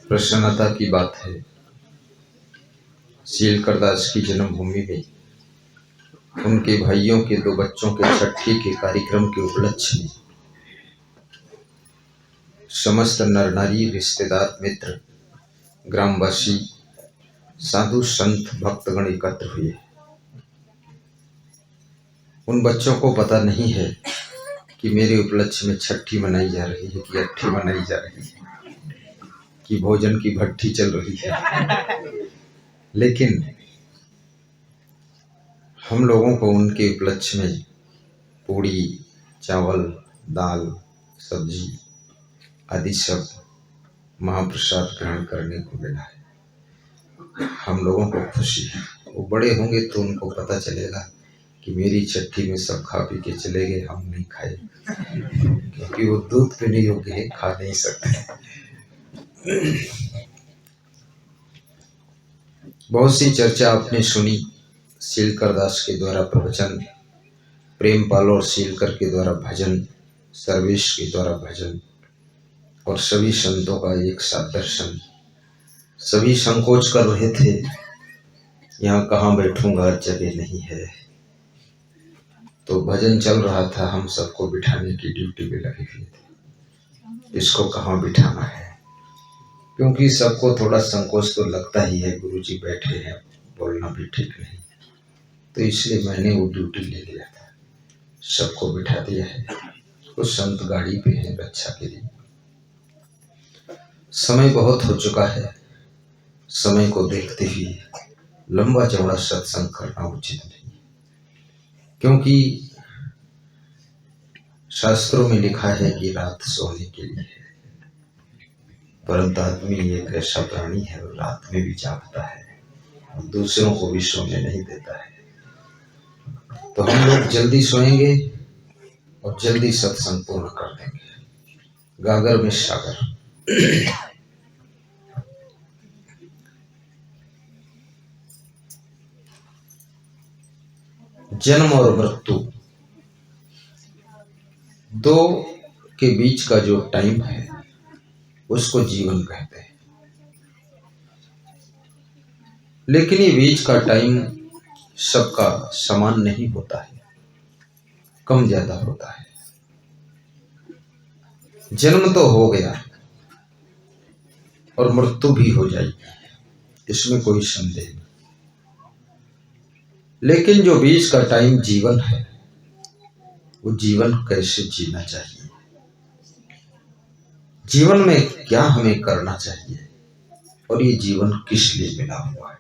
प्रसन्नता की बात है, सीलकर दास की जन्मभूमि में उनके भाइयों के 2 बच्चों के छठी के कार्यक्रम के उपलक्ष्य में समस्त नर नारी, रिश्तेदार, मित्र, ग्रामवासी, साधु संत, भक्तगण एकत्र हुए। उन बच्चों को पता नहीं है कि मेरे उपलक्ष्य में छठी मनाई जा रही है कि अट्ठी मनाई जा रही है, कि भोजन की भट्ठी चल रही है। लेकिन हम लोगों को उनके उपलक्ष्य में पूड़ी, चावल, दाल, सब्जी आदि सब महाप्रसाद ग्रहण करने को मिला है। हम लोगों को खुशी है। वो बड़े होंगे तो उनको पता चलेगा कि मेरी छठी में सब खा पी के चले गए, हम नहीं खाए, क्योंकि वो दूध पीने योग्य है, खा नहीं सकते। बहुत सी चर्चा आपने सुनी, सीलकर दास के द्वारा प्रवचन, प्रेमपाल और सीलकर के द्वारा भजन, सर्वेश के द्वारा भजन और सभी संतों का एक साथ दर्शन। सभी संकोच कर रहे थे, यहाँ कहाँ बैठूंगा, जगह नहीं है। तो भजन चल रहा था, हम सबको बिठाने की ड्यूटी में लगे हुए थे, इसको कहाँ बिठाना है, क्योंकि सबको थोड़ा संकोच तो लगता ही है, गुरुजी बैठे हैं, बोलना भी ठीक नहीं, तो इसलिए मैंने वो ड्यूटी ले लिया था, सबको बिठा दिया है। कुछ संत गाड़ी पे हैं रक्षा के लिए। समय बहुत हो चुका है, समय को देखते हुए लंबा चौड़ा सत्संग करना उचित नहीं, क्योंकि शास्त्रों में लिखा है कि रात सोने के लिए है, परंतु आदमी एक ऐसा प्राणी है, रात में भी जागता है और दूसरों को भी सोने नहीं देता है। तो हम लोग जल्दी सोएंगे और जल्दी सत्संग पूर्ण कर देंगे। गागर में सागर। जन्म और मृत्यु दो के बीच का जो टाइम है उसको जीवन कहते हैं। लेकिन ये बीच का टाइम सबका समान नहीं होता है, कम ज्यादा होता है। जन्म तो हो गया और मृत्यु भी हो जाएगी, इसमें कोई संदेह नहीं। लेकिन जो बीच का टाइम जीवन है, वो जीवन कैसे जीना चाहिए, जीवन में क्या हमें करना चाहिए, और ये जीवन किस लिए मिला हुआ है।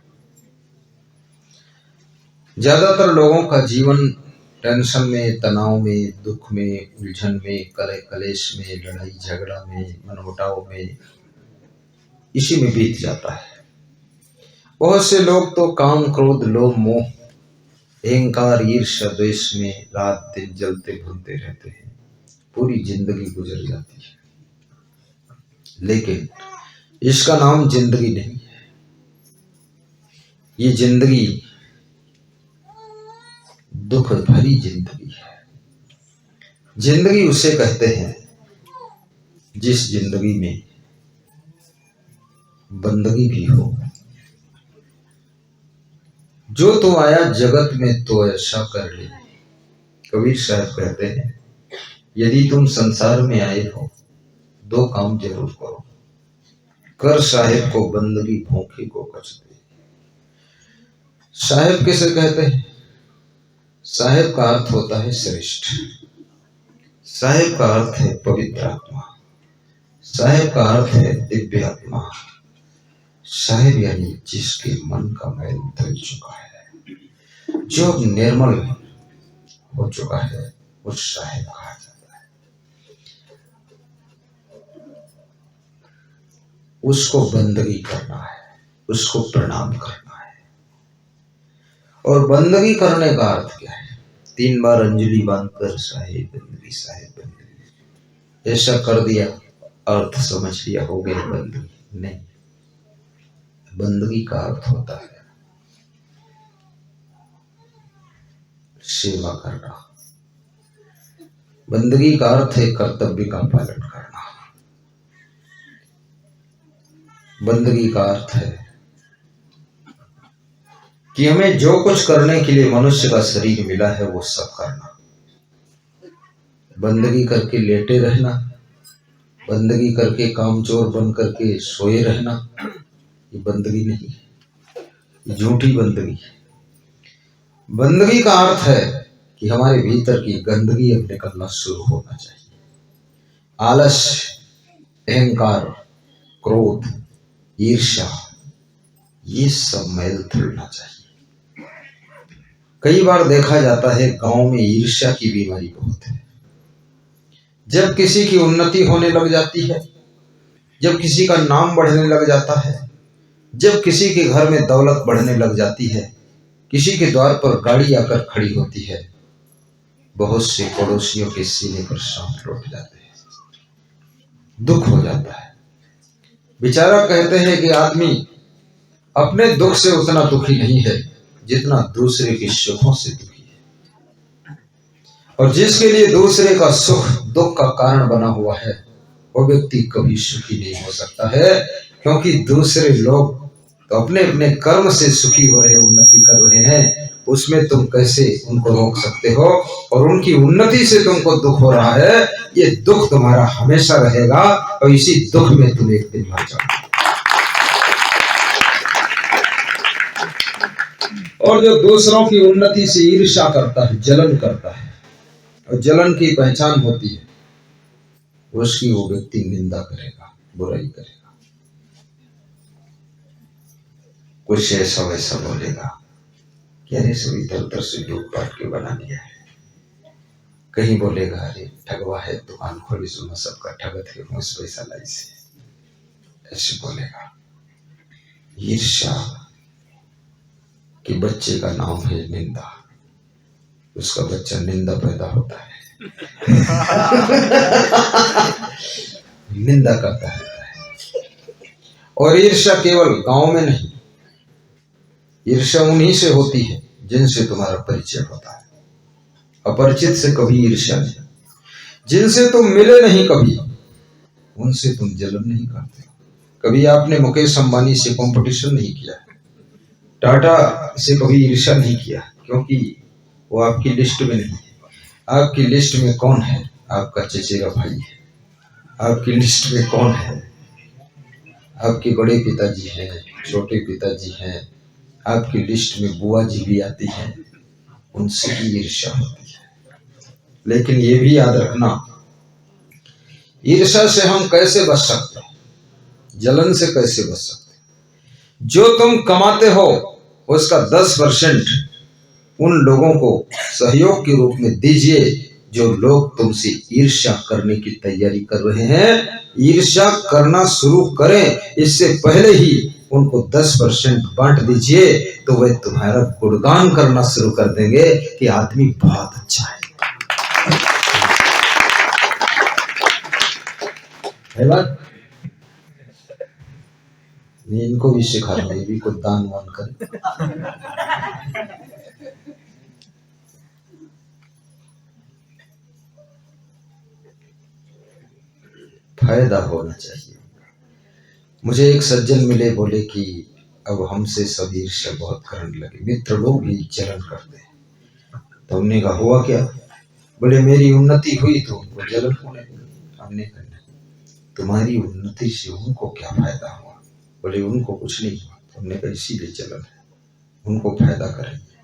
ज्यादातर लोगों का जीवन टेंशन में, तनाव में, दुख में, उलझन में, कलेश में, लड़ाई झगड़ा में, मनमुटाव में, इसी में बीत जाता है। बहुत से लोग तो काम, क्रोध, लोभ, मोह, अहंकार, ईर्ष्या, द्वेष में रात दिन जलते भूनते रहते हैं, पूरी जिंदगी गुजर जाती है। लेकिन इसका नाम जिंदगी नहीं है। ये जिंदगी दुख भरी जिंदगी है। जिंदगी उसे कहते हैं जिस जिंदगी में बंदगी भी हो। जो तो आया जगत में तो ऐसा कर ले। कबीर साहब कहते हैं, यदि तुम संसार में आए हो 2 काम जरूर करो, कर साहेब को बंदगी, भूखे को कच दे। साहेब किसे कहते हैं? साहेब का अर्थ होता है श्रेष्ठ, साहेब का अर्थ है पवित्र आत्मा, साहेब का अर्थ है दिव्य आत्मा। साहेब यानी जिसके मन का मैल धुल चुका है, जो अब निर्मल हो चुका है, उस साहेब कहा जाता है। उसको बंदगी करना है, उसको प्रणाम करना है। और बंदगी करने का अर्थ क्या है? 3 बार अंजलि बांधकर साहेब बंदगी, साहेब बंदगी, ऐसा कर दिया, अर्थ समझ लिया, हो गया बंदगी। नहीं, बंदगी का अर्थ होता है सेवा करना। बंदगी का अर्थ है कर्तव्य का पालन करना। बंदगी का अर्थ है कि हमें जो कुछ करने के लिए मनुष्य का शरीर मिला है वो सब करना। बंदगी करके लेटे रहना, बंदगी करके कामचोर बन करके सोए रहना, ये बंदगी नहीं है, ये झूठी बंदगी है। बंदगी का अर्थ है कि हमारे भीतर की गंदगी अब निकलना शुरू होना चाहिए। आलस्य, अहंकार, क्रोध, ईर्ष्या, ये सब मैल धुलना चाहिए। कई बार देखा जाता है गांव में ईर्ष्या की बीमारी बहुत है। जब किसी की उन्नति होने लग जाती है, जब किसी का नाम बढ़ने लग जाता है, जब किसी के घर में दौलत बढ़ने लग जाती है, किसी के द्वार पर गाड़ी आकर खड़ी होती है, बहुत से पड़ोसियों के सीने पर सांप लौट जाते हैं, दुख हो जाता है। बेचारा कहते हैं कि आदमी अपने दुख से उतना दुखी नहीं है जितना दूसरे के सुखों से दुखी है। और जिसके लिए दूसरे का सुख दुख का कारण बना हुआ है वो व्यक्ति कभी सुखी नहीं हो सकता है, क्योंकि दूसरे लोग तो अपने अपने कर्म से सुखी हो रहे, उन्नति कर रहे हैं, उसमें तुम कैसे उनको रोक सकते हो? और उनकी उन्नति से तुमको दुख हो रहा है, ये दुख तुम्हारा हमेशा रहेगा और इसी दुख में तुम एक दिन मर जाओगे। और जो दूसरों की उन्नति से ईर्ष्या करता है, जलन करता है, और जलन की पहचान होती है, उसकी वो व्यक्ति निंदा करेगा, बुराई करेगा, कुछ ऐसा वैसा बोलेगा कि अरे सब इधर उधर से लूट पाट के बना लिया है। कहीं बोलेगा अरे ठगवा है, दुकान खोली सुना सबका ठगत है, मुझ पैसा लाई से, ऐसे बोलेगा। ईर्ष्या कि बच्चे का नाम है निंदा, उसका बच्चा निंदा पैदा होता है निंदा करता है। और ईर्ष्या केवल गांव में नहीं, ईर्ष्या उन्हीं से होती है जिनसे तुम्हारा परिचय होता है। अपरिचित से कभी ईर्ष्या नहीं, जिनसे तुम मिले नहीं कभी, उनसे तुम जलन नहीं करते। कभी आपने मुकेश अंबानी से कंपटीशन नहीं किया, टाटा से कभी ईर्ष्या नहीं किया, क्योंकि वो आपकी लिस्ट में नहीं है। आपकी लिस्ट में कौन है? आपका चचेरा भाई है। आपकी लिस्ट में कौन है? आपके बड़े पिताजी हैं, छोटे पिताजी हैं, आपकी लिस्ट में बुआ जी भी आती हैं, उनसे भी ईर्ष्या होती है। लेकिन ये भी याद रखना, ईर्ष्या से हम कैसे बच सकते हैं, जलन से कैसे बच सकते हैं? जो तुम कमाते हो उसका 10% उन लोगों को सहयोग के रूप में दीजिए जो लोग तुमसे ईर्ष्या करने की तैयारी कर रहे हैं। ईर्ष्या करना शुरू करें इससे पहले ही उनको 10% बांट दीजिए, तो वे तुम्हारा गुणगान करना शुरू कर देंगे कि आदमी बहुत अच्छा है बात। इनको भी सिखा रहा हूं, ये भी कुछ दान वान कर। फायदा होना चाहिए। मुझे एक सज्जन मिले, बोले कि अब हमसे सब ईर्ष्या बहुत करने लगे, मित्र लोग भी जलन करते हैं। तो हमने कहा हुआ क्या? बोले मेरी उन्नति हुई तो उनको जलन होने लगी। हमने कहा तुम्हारी उन्नति से उनको क्या फायदा हुआ? बोले उनको कुछ नहीं हुआ। तो हमने कहा इसीलिए जलन है, उनको फायदा करेंगे।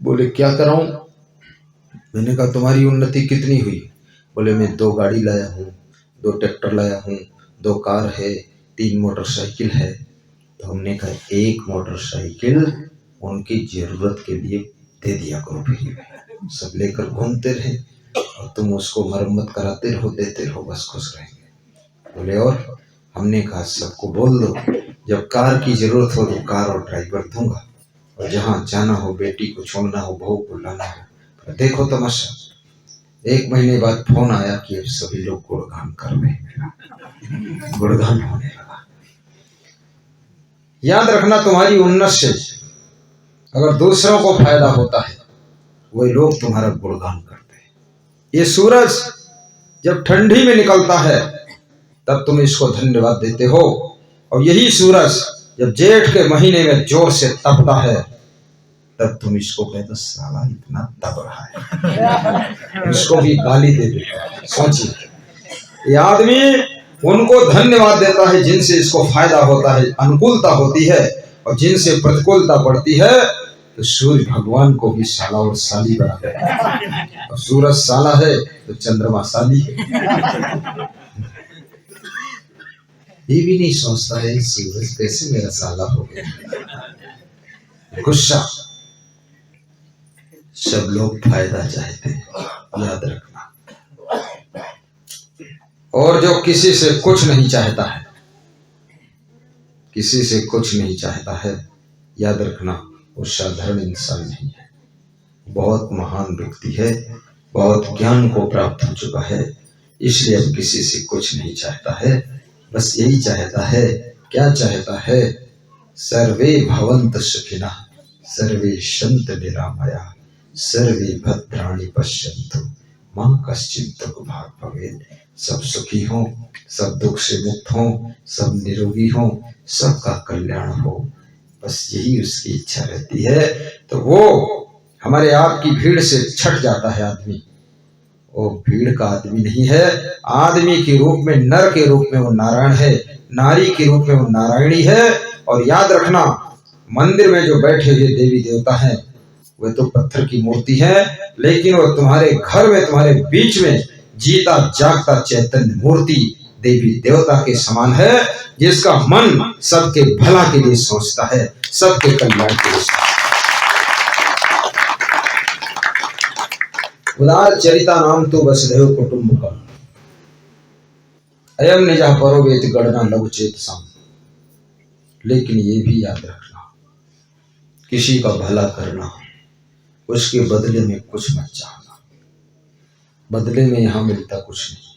बोले क्या कराऊं? मैंने कहा तुम्हारी उन्नति कितनी हुई? बोले मैं 2 गाड़ी लाया हूँ, 2 ट्रैक्टर लाया हूँ, 2 कार है, 3 मोटरसाइकिल है। तो हमने कहा 1 मोटरसाइकिल उनकी जरूरत के लिए दे दिया करो, फिर सब लेकर घूमते रहे और तुम उसको मरम्मत कराते रहो, देते रहो, बस खुश रहेंगे। बोले और? हमने कहा सबको बोल दो जब कार की जरूरत हो तो कार और ड्राइवर दूंगा, और जहाँ जाना हो, बेटी को छोड़ना हो, बहू को लाना हो। देखो तमाशा, 1 महीने बाद फोन आया कि सभी लोग गुणगान कर रहे हैं, गुणगान होने लगा। याद रखना, तुम्हारी उन्नति से अगर दूसरों को फायदा होता है, वही लोग तुम्हारा गुणगान करते हैं। ये सूरज जब ठंडी में निकलता है तब तुम इसको धन्यवाद देते हो, और यही सूरज जब जेठ के महीने में जोर से तपता है, तब तुम इसको कहते साला इतना तप रहा है, इसको भी गाली दे देते। सोचिए, ये आदमी उनको धन्यवाद देता है जिनसे इसको फायदा होता है, अनुकूलता होती है, और जिनसे प्रतिकूलता पड़ती है तो सूर्य भगवान को भी साला और साली बना देता है। और सूरज साला है तो चंद्रमा साली है। ये भी नहीं सोचता है सूरज कैसे मेरा साला हो गया। गुस्सा, सब लोग फायदा चाहते हैं, याद रखना। और जो किसी से कुछ नहीं चाहता है, किसी से कुछ नहीं चाहता है, याद रखना वो साधारण इंसान नहीं है, बहुत महान व्यक्ति है, बहुत ज्ञान को प्राप्त हो चुका है। इसलिए अब किसी से कुछ नहीं चाहता है, बस यही चाहता है। क्या चाहता है? सर्वे भवन्तु सुखिनः, सर्वे सन्तु निरामयाः, सर्वे भद्राणि पश्यन्तु मां कश्चित् दुःखभाग् भवेत्। सब सुखी हों, सब दुख से मुक्त हों, सब निरोगी हों, सबका कल्याण हो, बस यही उसकी इच्छा रहती है। तो वो हमारे आपकी भीड़ से छट जाता है आदमी। वो भीड़ का आदमी नहीं है, आदमी के रूप में, नर के रूप में वो नारायण है, नारी के रूप में वो नारायणी है। और याद रखना, मंदिर में जो बैठे हुए देवी देवता हैं वे तो पत्थर की मूर्ति है, लेकिन वो तुम्हारे घर में, तुम्हारे बीच में जीता जागता चैतन्य मूर्ति देवी देवता के समान है, जिसका मन सबके भला के लिए सोचता है, सबके कल्याण के लिए सोचता है। उदार चरिता नाम तो वसुधैव कुटुंबकम, अयम निजः परो वेति गणना लघु चेतसाम। लेकिन ये भी याद रखना, किसी का भला करना, उसके बदले में कुछ मत चाहना। बदले में यहां मिलता कुछ नहीं।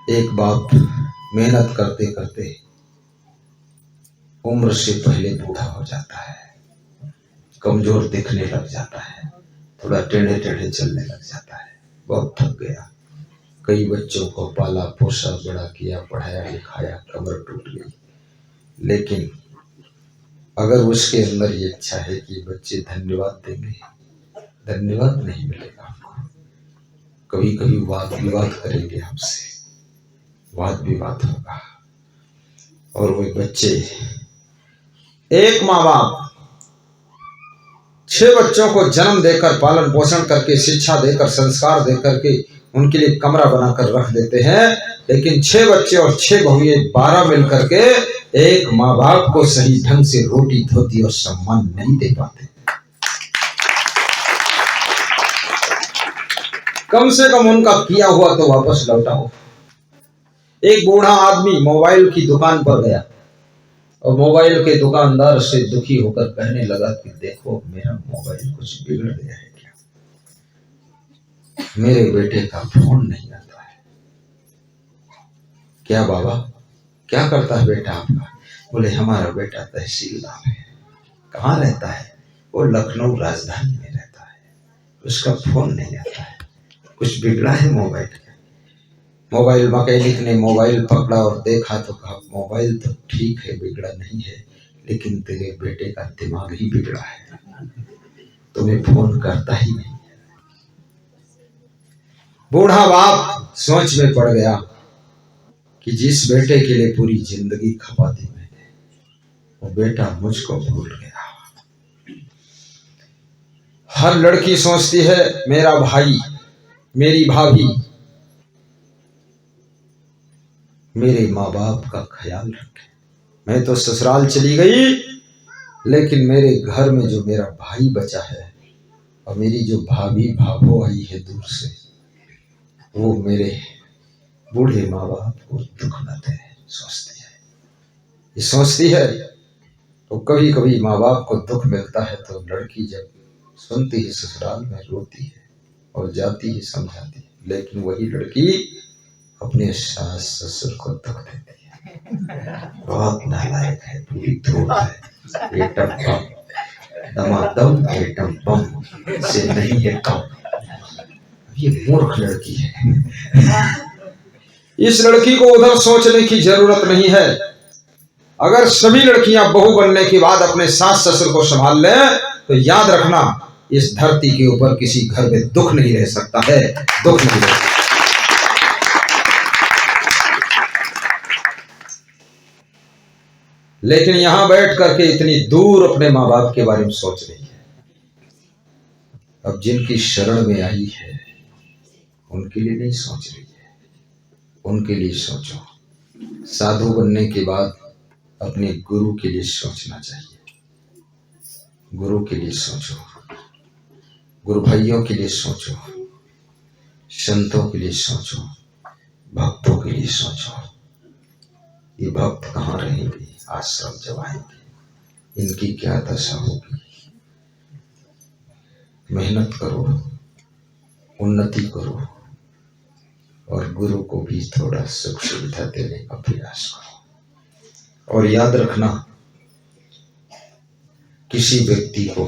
एक बाप मेहनत करते करते उम्र से पहले बूढ़ा हो जाता है, कमजोर दिखने लग जाता है, थोड़ा टेढ़े टेढ़े चलने लग जाता है, बहुत थक गया। कई बच्चों को पाला पोसा, बड़ा किया, पढ़ाया लिखाया, कमर टूट गई। लेकिन अगर उसके अंदर ये इच्छा है कि बच्चे धन्यवाद देंगे, धन्यवाद नहीं मिलेगा आपको। कभी कभी वाद विवाद करेंगे आपसे, वाद विवाद होगा। और वो बच्चे, एक माँ बाप 6 बच्चों को जन्म देकर, पालन पोषण करके, शिक्षा देकर, संस्कार देकर के उनके लिए कमरा बनाकर रख देते हैं, लेकिन 6 बच्चे और 6 बहुएं 12 मिलकर के एक माँ बाप को सही ढंग से रोटी धोती और सम्मान नहीं दे पाते। कम से कम उनका किया हुआ तो वापस लौटाओ। एक बूढ़ा आदमी मोबाइल की दुकान पर गया और मोबाइल के दुकानदार से दुखी होकर कहने लगा कि देखो, मेरा मोबाइल कुछ बिगड़ गया है क्या? मेरे बेटे का फोन नहीं आता है। क्या बाबा, क्या करता है बेटा आपका? बोले हमारा बेटा तहसीलदार है। कहाँ रहता है? वो लखनऊ राजधानी में रहता है, उसका फोन नहीं आता है, कुछ बिगड़ा है मोबाइल का। मोबाइल मैकेनिक ने मोबाइल पकड़ा और देखा तो कहा, मोबाइल तो ठीक है, बिगड़ा नहीं है, लेकिन तेरे बेटे का दिमाग ही बिगड़ा है, तुम्हें फोन करता ही नहीं। बूढ़ा बाप सोच में पड़ गया कि जिस बेटे के लिए पूरी जिंदगी खपा दी मैंने, वो बेटा मुझको भूल गया। हर लड़की सोचती है मेरा भाई, मेरी भाभी मेरे माँ बाप का ख्याल रखे। मैं तो ससुराल चली गई, लेकिन मेरे घर में जो मेरा भाई बचा है और मेरी जो भाभी भाभो आई है दूर से, वो मेरे बूढ़े माँ बाप को दुख न दे सोचती है। ये सोचती है तो कभी कभी माँ बाप को दुख मिलता है तो लड़की जब सुनती है ससुराल में रोती है और जाती है समझाती है, लेकिन वही लड़की अपने सास ससुर को दुख देती है। बहुत नालायक है, पूरी धूप है, एटम बम दमादम एटम बम से नहीं है कम। ये मूर्ख लड़की है। इस लड़की को उधर सोचने की जरूरत नहीं है। अगर सभी लड़कियां बहू बनने के बाद अपने सास ससुर को संभाल लें तो याद रखना इस धरती के ऊपर किसी घर में दुख नहीं रह सकता है, दुख नहीं रह सकता। लेकिन यहां बैठ करके इतनी दूर अपने माँ बाप के बारे में सोच रही है। अब जिनकी शरण में आई है उनके लिए नहीं सोच रही है, उनके लिए सोचो। साधु बनने के बाद अपने गुरु के लिए सोचना चाहिए, गुरु के लिए सोचो, गुरु भाइयों के लिए सोचो, संतों के लिए सोचो, भक्तों के लिए सोचो। ये भक्त कहाँ रहेंगे आश्रम जब आएंगे, इनकी क्या दशा होगी। मेहनत करो, उन्नति करो और गुरु को भी थोड़ा सुख सुविधा देने का प्रयास करो। और याद रखना किसी व्यक्ति को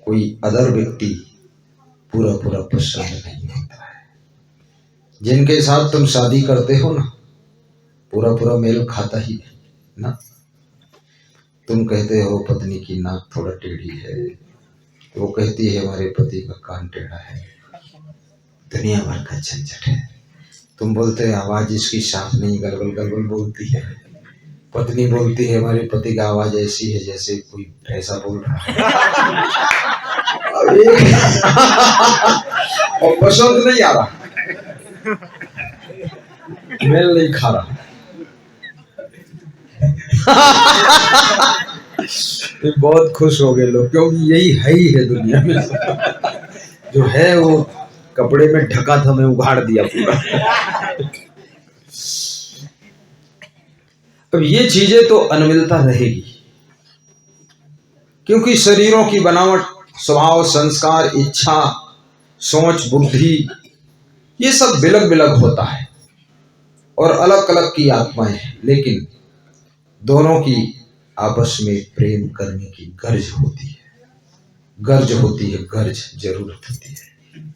कोई अदर व्यक्ति पूरा पूरा पसंद नहीं होता है। जिनके साथ तुम शादी करते हो ना पूरा पूरा मेल खाता ही नहीं ना। तुम कहते हो पत्नी की नाक थोड़ा टेढ़ी है तो वो कहती है हमारे पति का कान टेढ़ा है। दुनिया भर का झंझट है। तुम बोलते हो आवाज इसकी साफ नहीं, गलगल गलगल बोलती है। पत्नी बोलती है हमारे पति का आवाज ऐसी है जैसे कोई ऐसा बोल रहा है। और पसंद नहीं आ रहा, मेल नहीं खा रहा। बहुत खुश हो गए लोग, क्योंकि यही है ही है दुनिया में। जो है वो कपड़े में ढका था, मैं उघाड़ दिया पूरा। अब ये चीजें तो अनमिलता रहेगी, क्योंकि शरीरों की बनावट, स्वभाव, संस्कार, इच्छा, सोच, बुद्धि ये सब बिलग बिलग होता है और अलग अलग की आत्माएं हैं। लेकिन दोनों की आपस में प्रेम करने की गर्ज होती है, गर्ज होती है, गर्ज जरूरत होती है।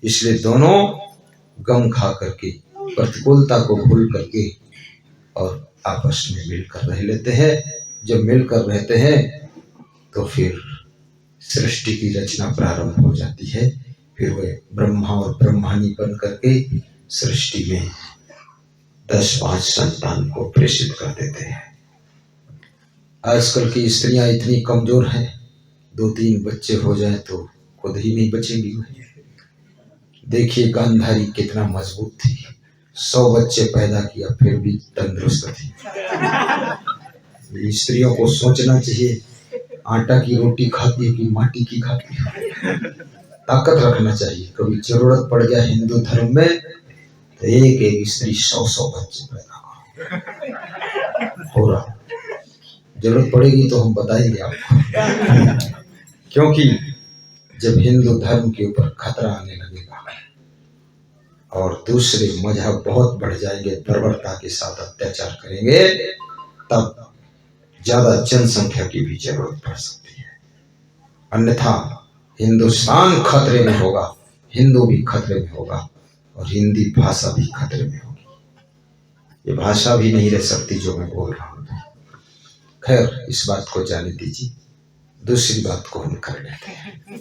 इसलिए दोनों गम खा करके, प्रतिकूलता को भूल करके और आपस में मिलकर रह लेते हैं। जब मिलकर रहते हैं तो फिर सृष्टि की रचना प्रारंभ हो जाती है। फिर वे ब्रह्मा और ब्रह्मानी बन करके सृष्टि में 10-5 संतान को प्रेषित कर देते हैं। आजकल की स्त्रियां इतनी कमजोर हैं, 2-3 बच्चे हो जाए तो खुद ही नहीं बचेंगी। देखिए गांधारी कितना मजबूत थी, 100 बच्चे पैदा किया फिर भी तंदुरुस्त थी। स्त्रियों को सोचना चाहिए आटा की रोटी खाती है कि माटी की खाती है। ताकत रखना चाहिए, कभी जरूरत पड़ गया हिंदू धर्म में तो एक एक स्त्री 100-100 बच्चे पैदा हो रहा। जरूरत पड़ेगी तो हम बताएंगे आपको। क्योंकि जब हिंदू धर्म के ऊपर खतरा आने लगेगा और दूसरे मजहब बहुत बढ़ जाएंगे, बर्बरता के साथ अत्याचार करेंगे, तब ज्यादा जनसंख्या की भी जरूरत पड़ सकती है। अन्यथा हिंदुस्तान खतरे में होगा, हिंदू भी खतरे में होगा और हिंदी भाषा भी खतरे में होगी। ये भाषा भी नहीं रह सकती जो मैं बोल रहा हूँ। खैर इस बात को जाने दीजिए, दूसरी बात को हम कर लेते हैं।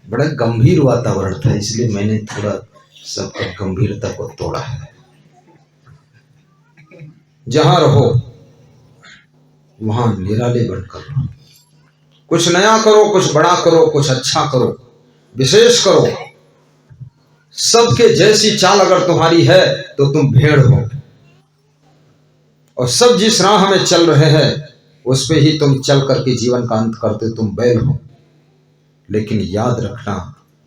बड़ा गंभीर वातावरण था, इसलिए मैंने थोड़ा सबका गंभीरता को तोड़ा है। जहां रहो वहां निराले बनकर रहो, कुछ नया करो, कुछ बड़ा करो, कुछ अच्छा करो, विशेष करो। सबके जैसी चाल अगर तुम्हारी है तो तुम भेड़ हो, और सब जिस राह में चल रहे हैं उस पे ही तुम चल करके जीवन का अंत करते, तुम बैल हो। लेकिन याद रखना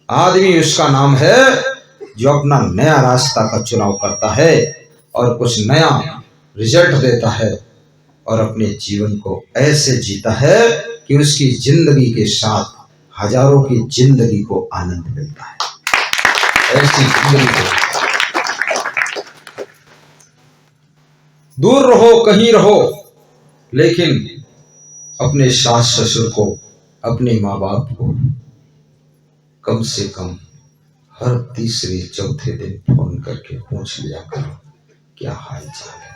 आदमी उसका नाम है जो अपना नया रास्ता का चुनाव करता है और कुछ नया रिजल्ट देता है और अपने जीवन को ऐसे जीता है कि उसकी जिंदगी के साथ हजारों की जिंदगी को आनंद मिलता है। ऐसी जिंदगी को दूर रहो, कहीं रहो, लेकिन अपने सास ससुर को, अपने माँ बाप को कम से कम हर तीसरे चौथे दिन फोन करके पूछ लिया करो क्या हाल चाल है।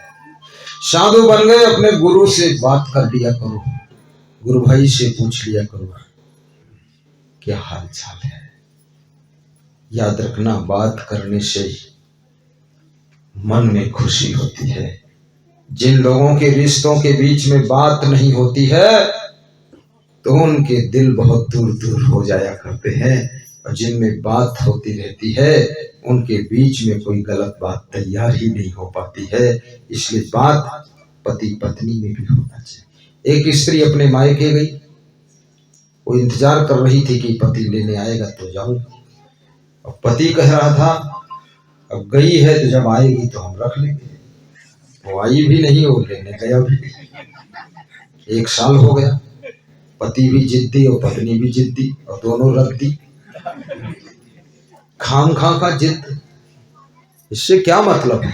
साधु बन गए, अपने गुरु से बात कर लिया करो, गुरु भाई से पूछ लिया करो क्या हाल चाल है। याद रखना, बात करने से मन में खुशी होती है। जिन लोगों के रिश्तों के बीच में बात नहीं होती है तो उनके दिल बहुत दूर दूर हो जाया करते हैं, और जिनमें बात होती रहती है उनके बीच में कोई गलत बात तैयार ही नहीं हो पाती है। इसलिए बात पति पत्नी में भी होना चाहिए। एक स्त्री अपने मायके गई, वो इंतजार कर रही थी कि पति लेने आएगा तो जाऊं। अब पति कह रहा था अब गई है तो जब आएगी तो हम रख लेंगे। वो आई भी नहीं, वो लेने गया भी नहीं। 1 साल हो गया, पति भी जिद्दी और पत्नी भी जिद्दी, और दोनों रद्दी। खाम खा का जिद, इससे क्या मतलब है।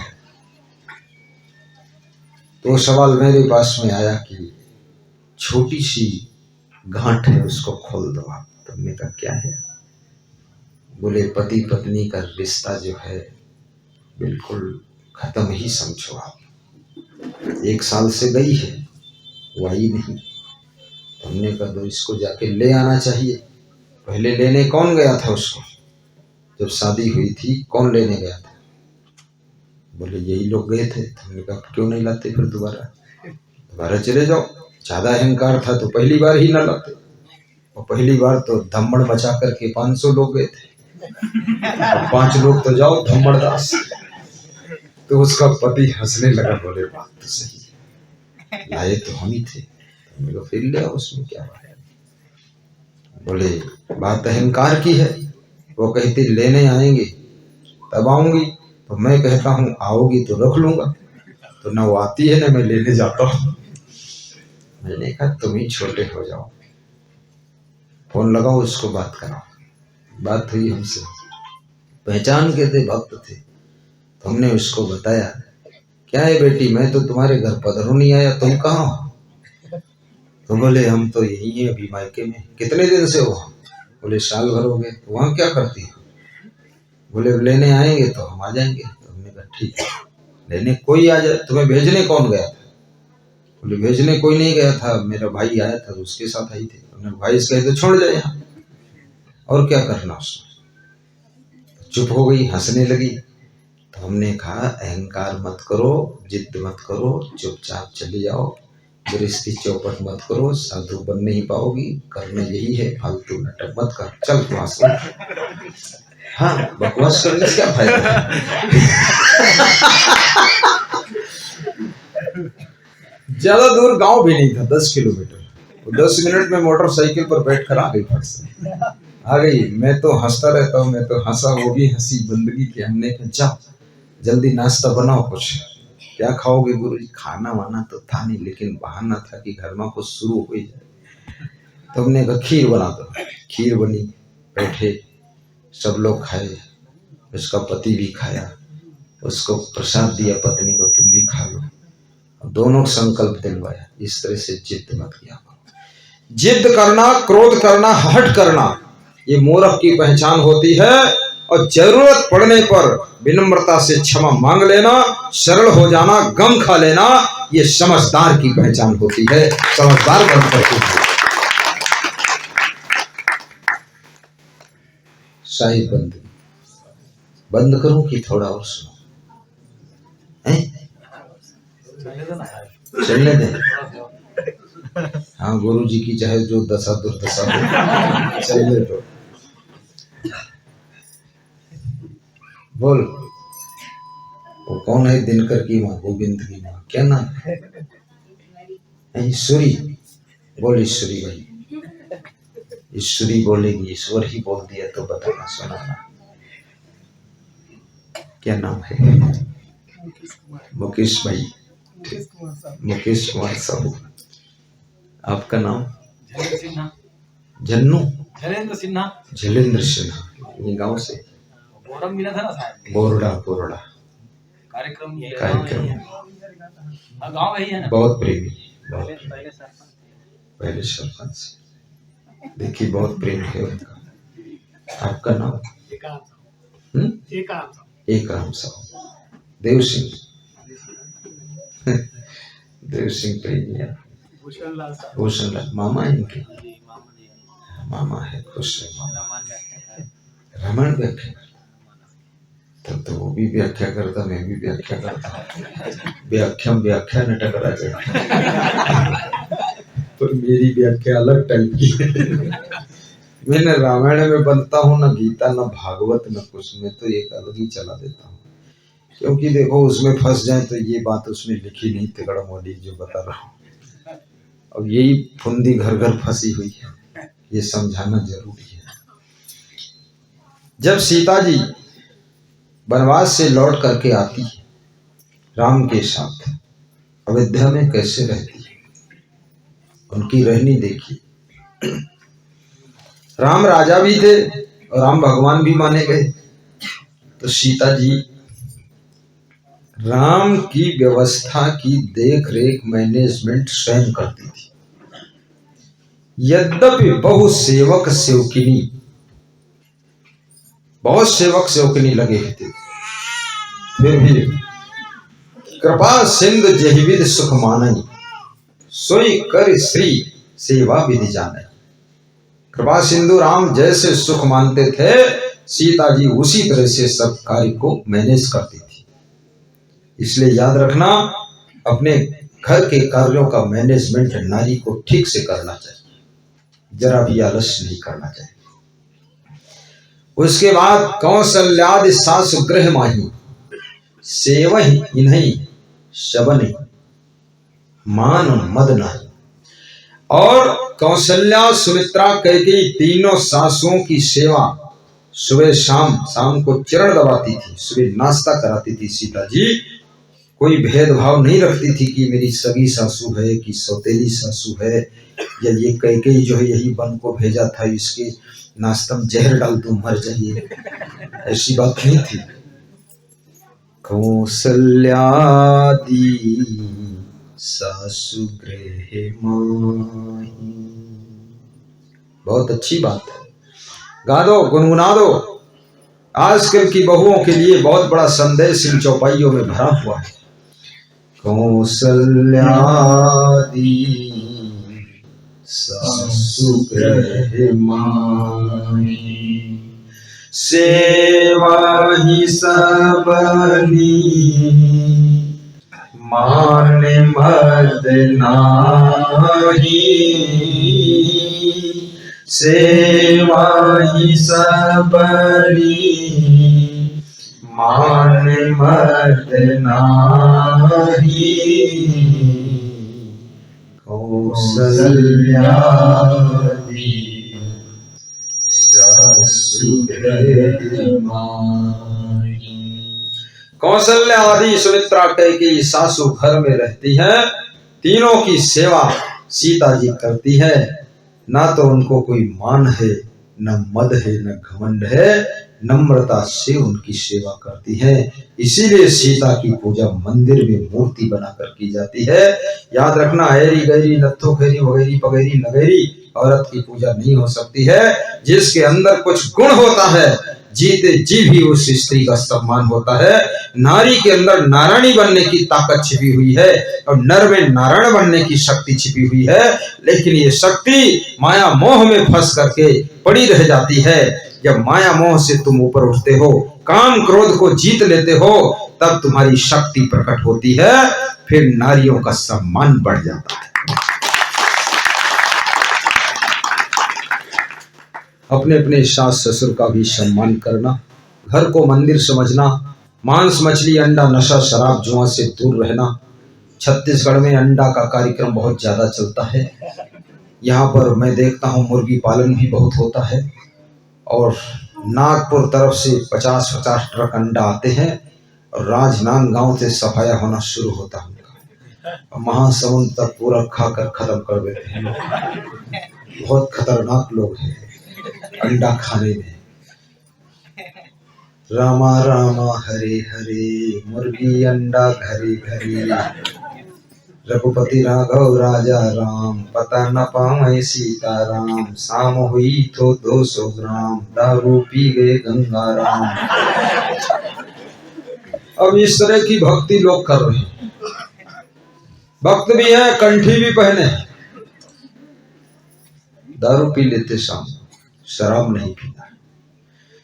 तो सवाल मेरे पास में आया कि छोटी सी गांठ है उसको खोल दो आप। तुमने कहा क्या है। बोले पति पत्नी का रिश्ता जो है बिल्कुल खत्म ही समझो आप। 1 साल से गई है, वो आई नहीं। हमने कहा तो इसको जाके ले आना चाहिए। पहले लेने कौन गया था उसको, जब शादी हुई थी कौन लेने गया था। बोले यही लोग गए थे। हमने कहा क्यों नहीं लाते फिर दोबारा चले जाओ। ज्यादा अहंकार था तो पहली बार ही ना लाते, और पहली बार तो धम्मड़ मचा करके 500 लोग गए थे, और 5 लोग तो जाओ धम्मड़ दास। तो उसका पति हंसने लगा, बोले बात तो सही है, लाए तो हम ही थे। हमने कहा फिर ले आओ, उसमें क्या बात है। बोले बात अहंकार की है। वो कहती लेने आएंगे तब आऊंगी, तो मैं कहता हूँ आओगी तो रख लूंगा, तो ना वो आती है ना मैं लेने जाता हूँ। मैंने कहा तुम ही छोटे हो जाओ, फोन लगाओ उसको बात कराओ। बात हुई हमसे, पहचान के थे, भक्त थे। तो हमने उसको बताया क्या है बेटी, मैं तो तुम्हारे घर पधरों नहीं आया, तुम कहाँ हो। तो बोले हम तो यही है अभी मायके में। कितने दिन से हो। बोले साल भर हो गए। तो वहाँ क्या करती हो। बोले लेने आएंगे तो हम आ जाएंगे। तो हमने कहा ठीक है, लेने कोई आ जाए। तुम्हें भेजने कौन गया था। बोले भेजने कोई नहीं गया था, मेरा भाई आया था उसके साथ आई थी। हमने भाई से कहे तो छोड़ जाए यहाँ, और क्या करना उसने। चुप हो गई, हंसने लगी। तो हमने कहा अहंकार मत करो, जिद मत करो, चुपचाप चली जाओ, गृहस्थी चौपट मत करो, साधु बन नहीं पाओगी। करना यही है, फालतू नाटक मत कर, चल वहां से। हाँ, बकवास करने से क्या फायदा है। ज्यादा दूर गांव भी नहीं था, 10 किलोमीटर। 10 मिनट में मोटरसाइकिल पर बैठ कर आ गई। फट से आ गई। मैं तो हंसता रहता हूँ, मैं तो हंसा, वो भी हंसी बंदगी की। हमने कहा जाओ जल्दी नाश्ता बनाओ, कुछ क्या खाओगे गुरुजी। खाना वाना तो था नहीं, लेकिन बहाना था कि घर में कुछ शुरू हो जाए। तो हमने कहा खीर बना दो। खीर बनी, बैठे सब लोग खाए, उसका पति भी खाया, उसको प्रसाद दिया पत्नी को, तुम भी खा लो। दोनों संकल्प दिलवाया, इस तरह से जिद मत किया करो। जिद करना, क्रोध करना, हठ करना, ये मूर्ख की पहचान होती है। और जरूरत पड़ने पर विनम्रता से क्षमा मांग लेना, सरल हो जाना, गम खा लेना, ये समझदार की पहचान होती है। समझदार बनकर शाही बंद करूं कि थोड़ा और सुनो। चलने दें। हाँ, गुरु जी की चाहे जो दशा दुर्दशा हो, चलने दो। बोल, वो कौन है दिनकर की माँ, गोविंद की माँ, क्या नाम है। ईश्वरी। बोल ईश्वरी भाई। ईश्वरी बोलेगी, ईश्वर ही बोल दिया तो बताना, सुनाना। क्या नाम है। मुकेश भाई, मुकेश कुमार साहू। आपका नाम जन्नू, झलेंद्र सिन्हा। झलेंद्र सिन्हा, ये गांव से मिला था ना शायद। बोरडा कार्यक्रम गांव ही है ना। बहुत प्रेमी, पहले सरपंच। देखिए बहुत प्रेम है उनका। आपका नाम एक राम साहू, देव सिंह, देव सिंह प्रेमिया, भूषण लाल मामा है इनके, मामा है, खुश है, रमन व्याख्या, तब तो वो भी व्याख्या करता, मैं भी व्याख्या करता, व्याख्या न टकरा जाए। पर मेरी व्याख्या अलग टाइप की है। मैं न रामायण में बनता हूँ, न गीता, न भागवत, न कुछ, में तो एक अलग ही चला देता हूँ, क्योंकि देखो उसमें फंस जाए तो ये बात उसमें लिखी नहीं, तिगड़ मोड़ी जो बता रहा हूँ, अब यही फुंदी घर घर फंसी हुई है, ये समझाना जरूरी है। जब सीता जी वनवास से लौट करके आती है राम के साथ, अयोध्या में कैसे रहती है, उनकी रहनी देखी। राम राजा भी थे और राम भगवान भी माने गए, तो सीता जी राम की व्यवस्था की देख रेख मैनेजमेंट स्वयं करती थी। यद्यपि बहुत सेवक सेवकिनी लगे थे, फिर भी कृपा सिंधु जहिविद सुख मानई, सोई कर श्री सेवा विधि जाने। कृपा सिंधु राम जैसे सुख मानते थे, सीता जी उसी तरह से सब कार्य को मैनेज करती थी। इसलिए याद रखना, अपने घर के कार्यों का मैनेजमेंट नारी को ठीक से करना चाहिए, जरा भी आलस्य नहीं करना चाहिए। उसके बाद कौशल्यादि सासु गृह माही, सेवहि इन्हीं शबनि मान मद नाही। और कौशल्या, सुमित्रा, कैकेयी तीनों सासुओं की सेवा सुबह शाम को चरण दबाती थी, सुबह नाश्ता कराती थी सीता जी। कोई भेदभाव नहीं रखती थी कि मेरी सगी सासू है कि सौतेली सासू है, या ये कैकेयी जो है यही बन को भेजा था, इसके नाश्ता में जहर डाल दूं मर जाइए, ऐसी बात नहीं थी। कौशल्यादि सासु गृह माही, बहुत अच्छी बात है, गा दो, गुनगुना दो। आजकल की बहुओं के लिए बहुत बड़ा संदेश इन चौपाइयों में भरा हुआ है। कौशल्यादि सासु गृह माही, सेवा ही सबनी मान मद नाही, सेवा ही सबनी मान मद नाही। कौशल्यादि सासु गृह माही। कौशल्या आदि सुमित्रा कैकेयी सासू घर में रहती हैं, तीनों की सेवा सीता जी करती है। ना तो उनको कोई मान है, न मद है, न घमंड है, नम्रता से उनकी सेवा करती है। इसीलिए सीता की पूजा मंदिर में मूर्ति बनाकर की जाती है। याद रखना, ऐरी गैरी नत्थो खैरी वगैरी पगैरी लगैरी औरत की पूजा नहीं हो सकती है। जिसके अंदर कुछ गुण होता है, जीते जी भी उस स्त्री का सम्मान होता है। नारी के अंदर नारायणी बनने की ताकत छिपी हुई है और नर में नारायण बनने की शक्ति छिपी हुई है, लेकिन ये शक्ति माया मोह में फंस करके पड़ी रह जाती है। जब माया मोह से तुम ऊपर उठते हो, काम क्रोध को जीत लेते हो, तब तुम्हारी शक्ति प्रकट होती है, फिर नारियों का सम्मान बढ़ जाता है। अपने अपने सास ससुर का भी सम्मान करना, घर को मंदिर समझना, मांस मछली अंडा नशा शराब जुआ से दूर रहना। छत्तीसगढ़ में अंडा का कार्यक्रम बहुत ज्यादा चलता है। यहाँ पर मैं देखता हूँ मुर्गी पालन भी बहुत होता है, और नागपुर तरफ से 50-50 ट्रक अंडा आते हैं और राजनांदगांव से सफाया होना शुरू होता है उनका, महासमुंद तक पूरा खाकर खत्म कर देते हैं। बहुत खतरनाक लोग हैं अंडा खाने में। रामा रामा हरे हरे, मुर्गी अंडा घरे घरे, रघुपति राघव राजा राम, पता न पावे सीता राम, शाम हुई तो 200 ग्राम दारू पी गए गंगा राम। अब इस तरह की भक्ति लोग कर रहे हैं, भक्त भी है, कंठी भी पहने हैं, दारू पी लेते शाम, शराब नहीं पीना।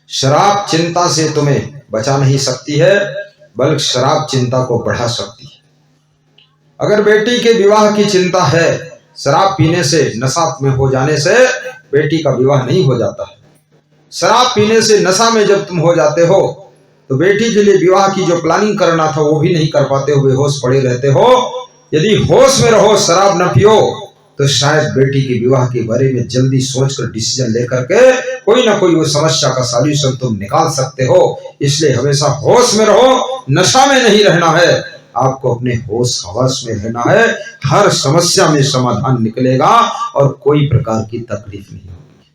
शराब चिंता से तुम्हें बचा नहीं सकती है, बल्कि शराब चिंता को बढ़ा सकती है। अगर बेटी के विवाह की चिंता है, शराब पीने से, नशा में हो जाने से बेटी का विवाह नहीं हो जाता है। शराब पीने से, नशा में जब तुम हो जाते हो तो बेटी के लिए विवाह की जो प्लानिंग करना था वो भी नहीं कर पाते हो, बेहोश पड़े रहते हो। यदि होश में रहो, शराब न पियो, तो शायद बेटी के विवाह के बारे में जल्दी सोचकर डिसीजन लेकर के कोई ना कोई वो समस्या का सॉल्यूशन तुम निकाल सकते हो। इसलिए हमेशा होश में रहो, नशा में नहीं रहना है, आपको अपने होश हवास में रहना है। हर समस्या में समाधान निकलेगा और कोई प्रकार की तकलीफ नहीं होगी।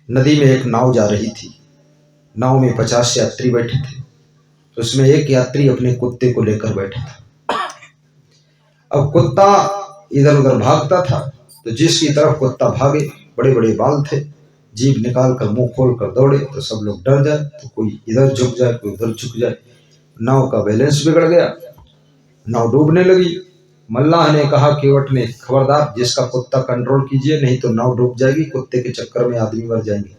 नदी में एक नाव जा रही थी, नाव में 50 यात्री बैठे थे, उसमें एक यात्री अपने कुत्ते को लेकर बैठा था। अब कुत्ता इधर उधर भागता था, तो जिसकी तरफ कुत्ता भागे, बड़े बड़े बाल थे, जीभ निकाल कर मुंह खोल कर दौड़े तो सब लोग डर जाए, तो कोई इधर झुक जाए, कोई उधर झुक जाए, नाव का बैलेंस बिगड़ गया, नाव डूबने लगी। मल्लाह ने कहा, केवट ने, खबरदार, जिसका कुत्ता कंट्रोल कीजिए, नहीं तो नाव डूब जाएगी, कुत्ते के चक्कर में आदमी मर जाएंगे।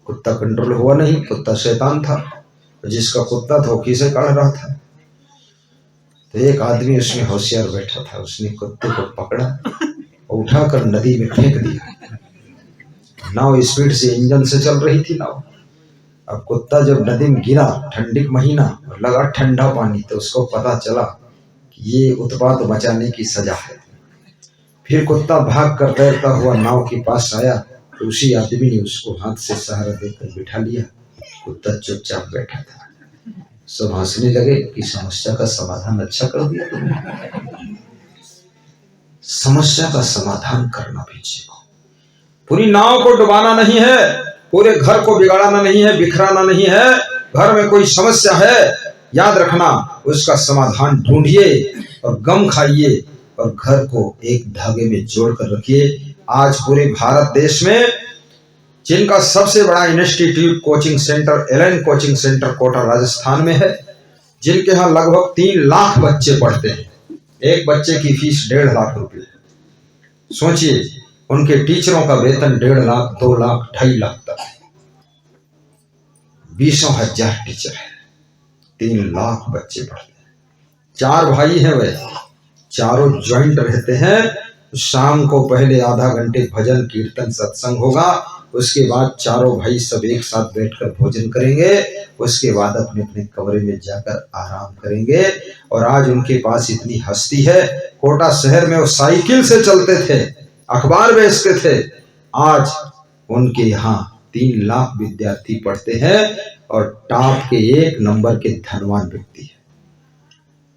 कुत्ता कंट्रोल हुआ नहीं, कुत्ता शैतान था, जिसका कुत्ता धोखे से काढ़ रहा था। तो एक आदमी उसमें होशियार बैठा था, उसने कुत्ते को पकड़ा और उठाकर नदी में फेंक दिया। नाव स्पीड से, इंजन से चल रही थी नाव। अब कुत्ता जब नदी में गिरा, ठंडी महीना और लगा ठंडा पानी, तो उसको पता चला कि ये उत्पात मचाने की सजा है। फिर कुत्ता भाग कर तैरता हुआ नाव के पास आया, तो उसी आदमी ने उसको हाथ से सहारा देकर बिठा लिया। कुत्ता चुपचाप बैठा था। सब हंसने लगे कि समस्या का समाधान अच्छा कर दिया तुमने। समस्या का समाधान करना भी सीखो। पूरी नाव को डुबाना नहीं है, पूरे घर को बिगाड़ना नहीं है, बिखराना नहीं है। घर में कोई समस्या है, याद रखना, उसका समाधान ढूंढिए और गम खाइए और घर को एक धागे में जोड़कर रखिए। आज पूरे भारत देश में जिनका सबसे बड़ा institute coaching centre, LN coaching centre Kota Rajasthan में है, जिनके यहाँ लगभग 3 लाख बच्चे पढ़ते हैं। एक बच्चे की फीस 1.5 लाख रुपए। सोचिए, उनके टीचरों का वेतन 1.5 लाख, 2 लाख, 2.5 लाख तक है। 20,000 टीचर है, 3 लाख बच्चे पढ़ते हैं। 4 भाई हैं, वे चारों ज्वाइंट रहते हैं। शाम को पहले आधा घंटे भजन कीर्तन सत्संग होगा, उसके बाद चारों भाई सब एक साथ बैठकर भोजन करेंगे, उसके बाद अपने अपने कमरे में जाकर आराम करेंगे। और आज उनके पास इतनी हस्ती है, कोटा शहर में वो साइकिल से चलते थे, अखबार बेचते थे, आज उनके यहाँ 3 लाख विद्यार्थी पढ़ते हैं और टॉप के 1 नंबर के धनवान व्यक्ति है।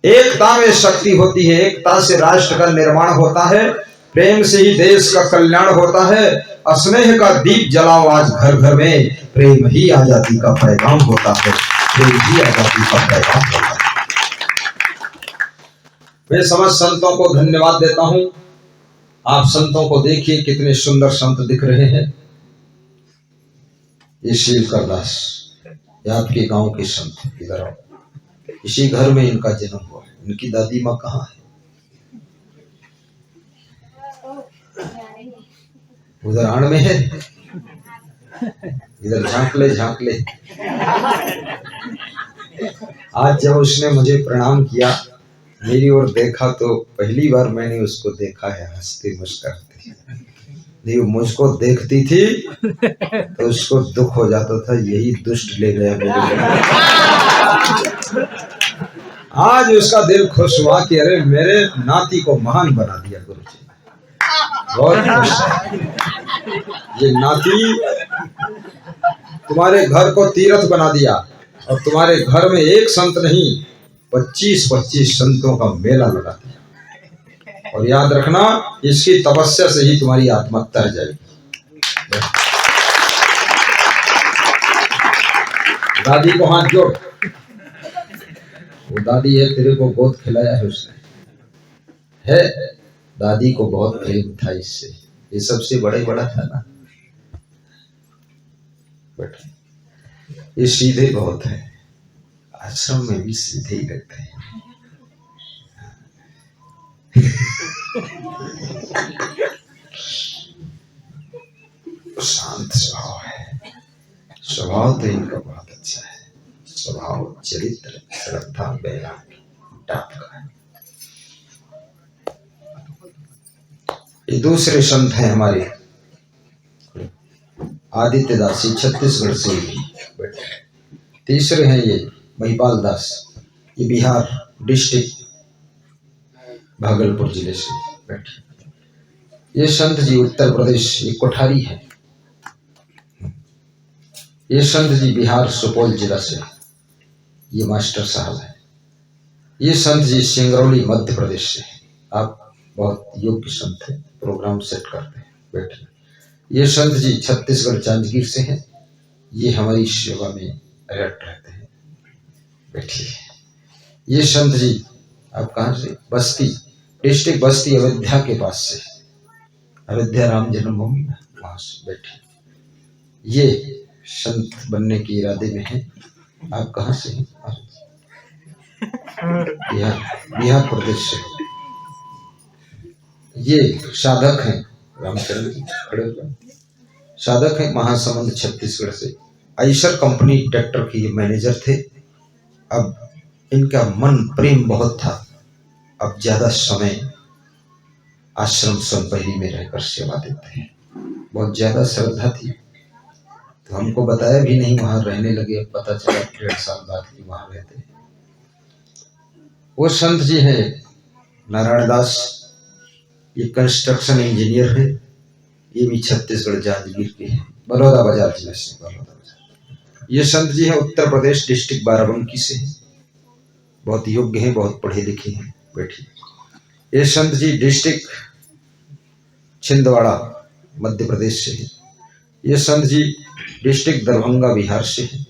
एकता में शक्ति होती है, एकता से राष्ट्र का निर्माण होता है, प्रेम से ही देश का कल्याण होता है। स्नेह का दीप जलाओ आज घर घर में, प्रेम ही आजादी का पैगाम होता है, प्रेम ही आजादी का पैगाम होता है। मैं समस्त संतों को धन्यवाद देता हूं। आप संतों को देखिए, कितने सुंदर संत दिख रहे हैं। ये शीलकर दास, ये आपके गांव के संत, इधर आओ। इसी घर में इनका जन्म हुआ है। इनकी दादी माँ कहाँ है? उधर आड़ में है, इधर झांक ले, झांक ले। आज जब उसने मुझे प्रणाम किया, मेरी ओर देखा, तो पहली बार मैंने उसको देखा है हंसते मुस्कुराते। नहीं, मुझको देखती थी तो उसको दुख हो जाता था, यही दुष्ट ले गया मेरे। आज उसका दिल खुश हुआ कि अरे मेरे नाती को महान बना दिया गुरु जी, बहुत खुश है। ये नाती तुम्हारे घर को तीर्थ बना दिया, और तुम्हारे घर में एक संत नहीं, 25-25 संतों का मेला लगा दिया। और याद रखना, इसकी तपस्या से ही तुम्हारी आत्मा तर जाएगी। दादी को हाथ जोड़। वो दादी है, तेरे को गोद खिलाया है उसने, है दादी को बहुत प्रेम था इससे, ये सबसे बड़ा था ना। ये सीधे बहुत है, आश्रम में भी सीधे ही रहते हैं। शांत स्वभाव है, स्वभाव तो इनका बहुत अच्छा है, स्वभाव चरित्र श्रद्धा वैराग्य टाप का है। ये दूसरे संत हैं हमारे आदित्य दास, छत्तीसगढ़ से बैठे। तीसरे हैं ये महिपाल दास, ये बिहार डिस्ट्रिक्ट भागलपुर जिले से बैठे। ये संत जी उत्तर प्रदेश, ये कोठारी है। ये संत जी बिहार सुपौल जिला से, ये मास्टर साहब है। ये संत जी सिंगरौली मध्य प्रदेश से। आप बहुत योग्य संत हैं, प्रोग्राम सेट करते हैं, बैठे। ये संत जी छत्तीसगढ़ जांजगीर से हैं, ये हमारी सेवा में रट रहते हैं, बैठिए। ये संत जी आप कहाँ से? बस्ती डिस्ट्रिक्ट, बस्ती अयोध्या के पास से, अयोध्या राम जन्मभूमि में, वहां से बैठे। ये संत बनने के इरादे में हैं। आप कहाँ से हैं? बिहार प्रदेश से। ये साधक हैं, रामचंद्र खड़े हुए साधक हैं, महासमुंद छत्तीसगढ़ से। आइशर कंपनी ट्रैक्टर के ये मैनेजर थे। अब इनका मन प्रेम बहुत था, अब ज्यादा समय आश्रम संपत्ति में रहकर सेवा देते हैं। बहुत ज्यादा श्रद्धा थी, तो हमको बताया भी नहीं, वहां रहने लगे। पता चला 1.5 साल बाद कि वहां रहते हैं। वो संत जी हैं नारायण दास, ये कंस्ट्रक्शन इंजीनियर है। ये भी छत्तीसगढ़ जांजगीर के हैं, बलौदा बाजार जिले से, बलौदा बाजार। ये संत जी है उत्तर प्रदेश डिस्ट्रिक्ट बाराबंकी से हैं, बहुत योग्य हैं, बहुत पढ़े लिखे हैं, बैठिए। ये संत जी डिस्ट्रिक्ट छिंदवाड़ा मध्य प्रदेश से है। ये संत जी डिस्ट्रिक्ट दरभंगा बिहार से है।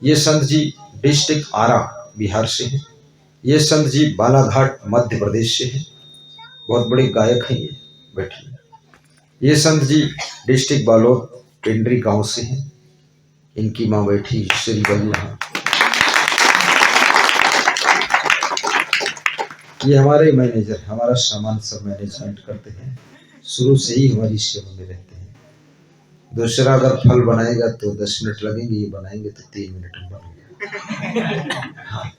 ये संत जी डिस्ट्रिक्ट आरा बिहार से है। ये संत जी बालाघाट मध्य प्रदेश से है, बहुत बड़े गायक हैं ये, बैठिए। ये संत जी डिस्ट्रिक्ट बालोद टेंडरी गांव से हैं। इनकी माँ बैठी श्री बल्ला। ये हमारे मैनेजर, हमारा सामान सब मैनेजमेंट करते हैं, शुरू से ही हमारी सेवा में रहते हैं। दूसरा अगर फल बनाएगा तो 10 मिनट लगेंगे, ये बनाएंगे तो 3 मिनट में बनेगा। हाँ,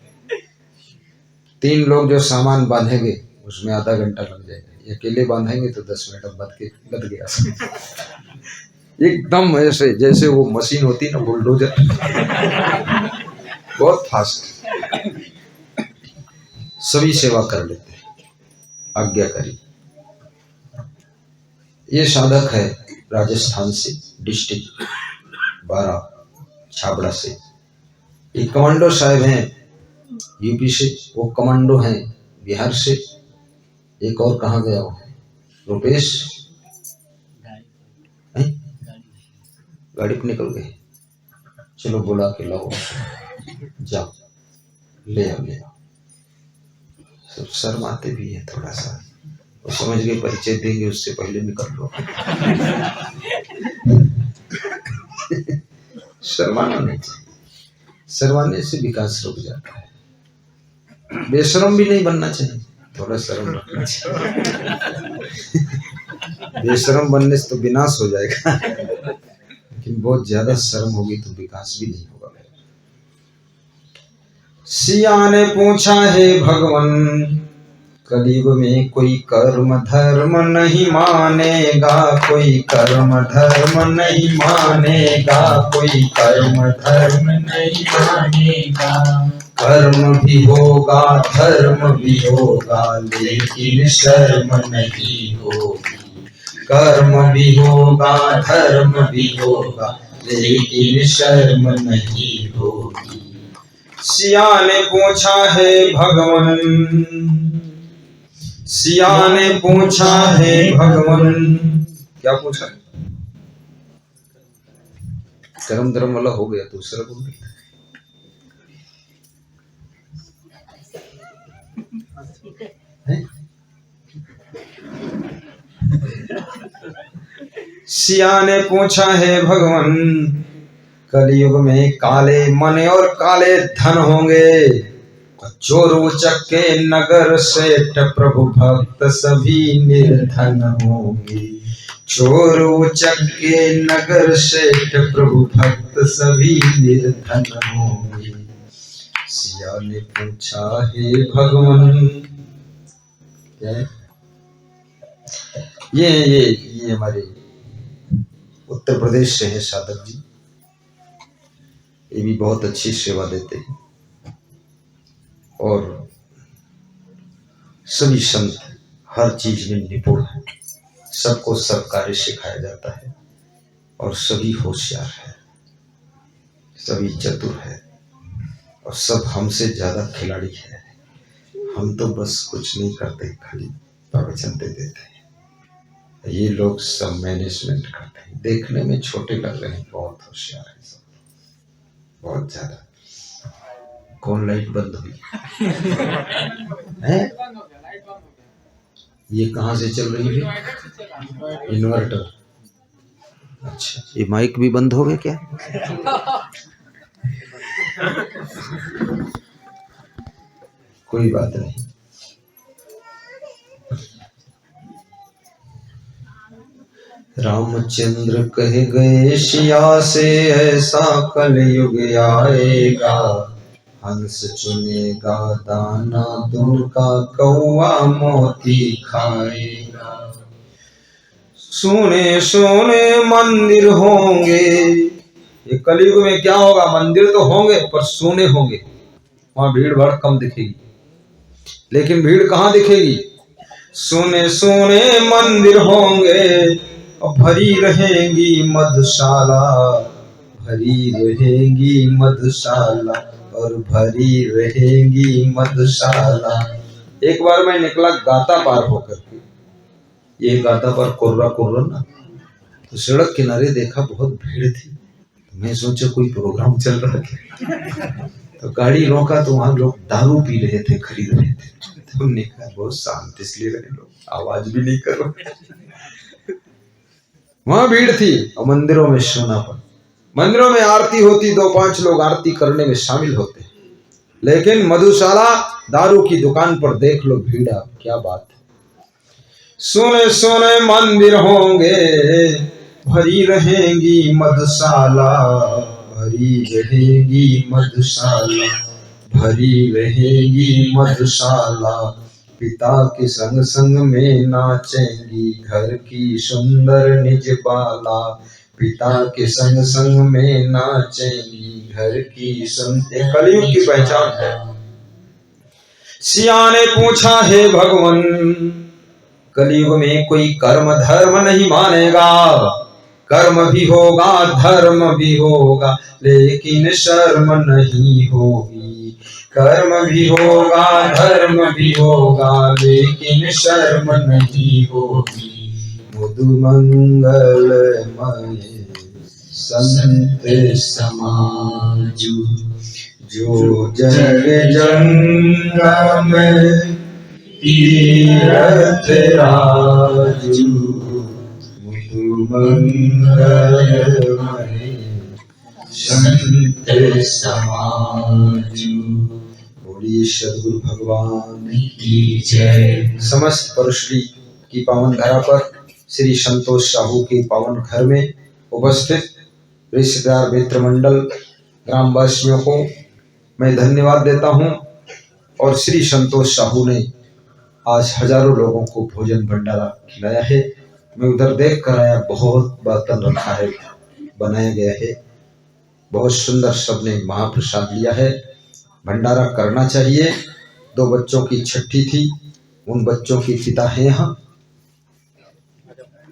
3 लोग जो सामान बांधेंगे उसमें आधा घंटा लग जाएगा, ये अकेले बांधेंगे तो 10 मिनट में बंध गया। एकदम ऐसे जैसे वो मशीन होती ना, बुलडोजर, बहुत फास्ट, सभी सेवा कर लेते हैं, आज्ञाकारी। ये साधक है राजस्थान से, डिस्ट्रिक्ट बारा छाबड़ा से। ये कमांडो साहब हैं यूपी से, वो कमांडो हैं बिहार से। एक और कहाँ गया वो रुपेश, गाड़ी पे निकल गए। चलो बुला के लाओ, जाओ ले आओ, ले आओ। सब शर्माते भी है थोड़ा सा, वो समझ गए परिचय देंगे उससे पहले निकल लो। शर्माना नहीं चाहिए, शर्माने से विकास रुक जाता है। बेशरम भी नहीं बनना चाहिए, थोड़ा शर्म रखना चाहिए। बेशरम बनने से तो विनाश हो जाएगा, लेकिन बहुत ज्यादा शर्म होगी तो विकास भी नहीं होगा। सिया ने पूछा है भगवान, कलयुग में कोई कर्म धर्म नहीं मानेगा, कोई कर्म धर्म नहीं मानेगा, कोई कर्म धर्म नहीं मानेगा। कर्म भी होगा धर्म भी होगा, लेकिन शर्म नहीं होगी। कर्म भी होगा धर्म भी होगा, लेकिन शर्म नहीं होगी। सिया ने पूछा है भगवान, सिया ने पूछा है भगवान, क्या पूछा? कर्म धर्म वाला हो गया, दूसरा बोल देता है। सिया ने पूछा है भगवान, कलयुग में काले मन और काले धन होंगे, चोर उचक के नगर सेठ प्रभु भक्त सभी निर्धन होंगे। चोर उचक के नगर सेठ प्रभु भक्त सभी निर्धन होंगे। सिया ने पूछा हे भगवान, क्या ये हमारे उत्तर प्रदेश से है साधक जी, ये भी बहुत अच्छी सेवा देते हैं। और सभी संत हर चीज में निपुण है, सबको सब कार्य सिखाया जाता है और सभी होशियार है, सभी चतुर है और सब हमसे ज्यादा खिलाड़ी है। हम तो बस कुछ नहीं करते, खाली प्रवचन दे देते हैं। ये लोग सब मैनेजमेंट करते हैं। देखने में छोटे लग रहे हैं, बहुत होशियार है सब, बहुत ज्यादा। कौन लाइट बंद हुई है? ये कहाँ से चल रही है? इन्वर्टर। अच्छा, ये माइक भी बंद हो गया क्या? कोई बात नहीं। रामचंद्र कह गए सिया से, ऐसा कलयुग आएगा, हंस चुनेगा दाना दुन का, कौआ मोती खाएगा। सोने सोने मंदिर होंगे। ये कलयुग में क्या होगा? मंदिर तो होंगे पर सोने होंगे, वहां भीड़ भाड़ कम दिखेगी। लेकिन भीड़ कहाँ दिखेगी? सोने सोने मंदिर होंगे और भरी रहेंगी मधुशाला, भरी रहेंगी मधुशाला और भरी रहेंगी मधुशाला। एक बार मैं निकला गाता पार होकर के, ये गाता पार कोर्रा कोर्रा ना, तो सड़क किनारे देखा बहुत भीड़ थी। मैं सोचा कोई प्रोग्राम चल रहा है, तो गाड़ी रोका तो वहां लोग दारू पी रहे थे, खरीद रहे थे। तो हमने कहा बहुत शांत इसलिए रहे लोग, आवाज भी नहीं करो। वहां भीड़ थी और मंदिरों में सोनापन। मंदिरों में आरती होती, 2-5 लोग आरती करने में शामिल होते, लेकिन मधुशाला दारू की दुकान पर देख लो भीड़, क्या बात है। सोने सोने मंदिर होंगे, भरी रहेंगी मधुशाला, भरी रहेगी मधुशाला, भरी रहेगी मधुशाला। पिता के संग संग में नाचेंगी घर की सुंदर निज बाला, पिता के संग संग में नाचेंगी घर की सुंदर। कलयुग की पहचान है। सिया ने पूछा हे भगवान, कलयुग में कोई कर्म धर्म नहीं मानेगा, कर्म भी होगा धर्म भी होगा, लेकिन शर्म नहीं होगी। कर्म भी होगा धर्म भी होगा, लेकिन शर्म नहीं होगी। मधु मंगलमय संत समाजु, जो जग जंगम तीरथ राजू। मधु मंगलमय संत समाजु। बोलिए सद्गुरु भगवान की जय। समस्त परश्री की पावन धरा पर श्री संतोष साहू के पावन घर में उपस्थित रिश्तेदार मित्र मंडल ग्रामवासियों को मैं धन्यवाद देता हूं। और श्री संतोष साहू ने आज हजारों लोगों को भोजन भंडारा खिलाया है। मैं उधर देख कर आया, बहुत बर्तन रखा है, बनाया गया है, बहुत सुंदर। सबने महाप्रसाद लिया है। भंडारा करना चाहिए। 2 बच्चों की छठी थी, उन बच्चों के पिता हैं यहाँ।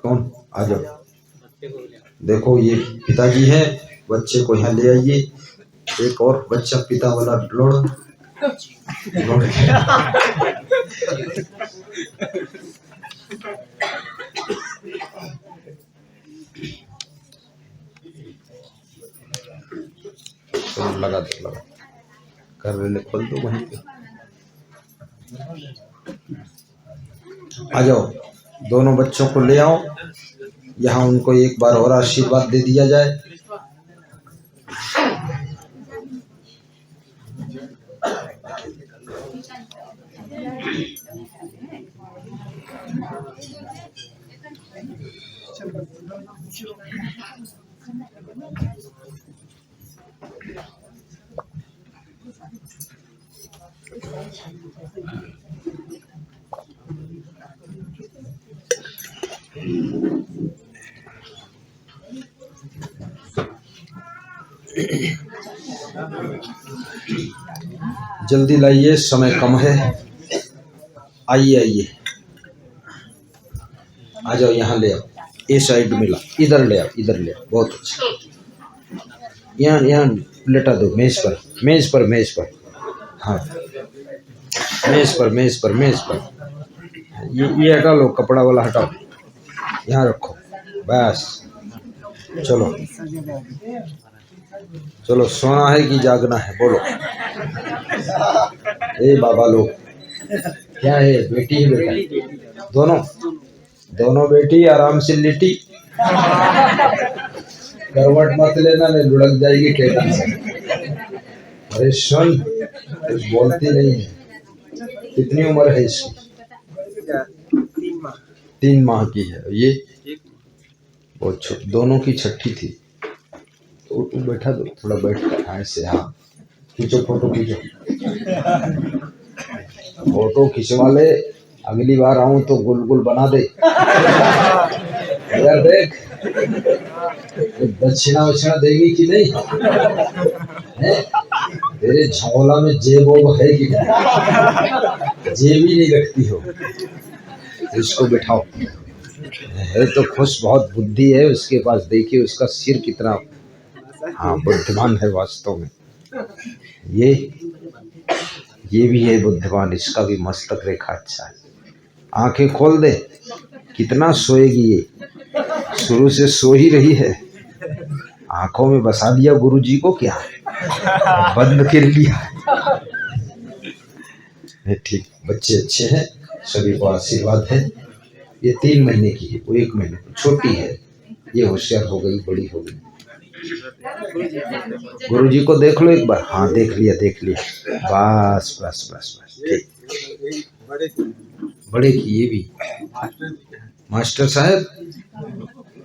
कौन? आ जाओ, देखो ये पिताजी हैं, बच्चे को यहाँ ले आइए। एक और बच्चा पिता वाला लोड़ तो लगा कर रहे, खोल दो वहीं पे। आ जाओ, दोनों बच्चों को ले आओ यहाँ, उनको एक बार और आशीर्वाद दे दिया जाए। जल्दी लाइए, समय कम है। आइए आइए, आ जाओ, यहाँ ले आओ, ये साइड में ला, इधर ले आओ, इधर ले आओ, बहुत अच्छा। यहाँ यहाँ लेटा दो, मेज पर, मेज पर, मेज पर, हाँ, मेज पर, मेज पर, मेज पर। ये हटा लो, कपड़ा वाला हटाओ, यहाँ रखो, बस। चलो चलो, सोना है कि जागना है, बोलो। ए बाबा लोग, क्या है, बेटी है बेटा? दोनों दोनों बेटी आराम से लेटी। करवट मत लेना, नहीं लुढ़क जाएगी टेटा से। अरे सुन, कुछ बोलती नहीं है। कितनी उम्र है इसकी? 3 माह की है। ये बहुत छोटी, दोनों की छठी थी। तो तू बैठा दो, थोड़ा बैठ कर ऐसे, हाँ, खींचो फोटो, खींचो फोटो, खिंचवा ले। अगली बार आऊं तो गुलगुल बना दे। यार देख, दक्षिणा वक्षिणा देगी कि नहीं है? तेरे झोला में जेब वोब है कि नहीं? जेब ही नहीं रखती हो। इसको बिठाओ, है तो खुश, बहुत बुद्धि है उसके पास। देखिए उसका सिर कितना, हाँ, बुद्धिमान है वास्तव में। ये भी है बुद्धिमान, इसका भी मस्तक रेखा अच्छा है। आंखें खोल दे, कितना सोएगी ये, शुरू से सो ही रही है। आंखों में बसा दिया गुरुजी को, क्या बंद कर लिया। ठीक, बच्चे अच्छे हैं, सभी को आशीर्वाद है। ये 3 महीने की है, वो 1 महीने, छोटी है। ये होशियार हो गई, बड़ी हो गई। गुरुजी को देख लो एक बार, हाँ, देख लिया, देख लिया, बस बस बस बस, ठीक। बड़े की ये भी। मास्टर साहब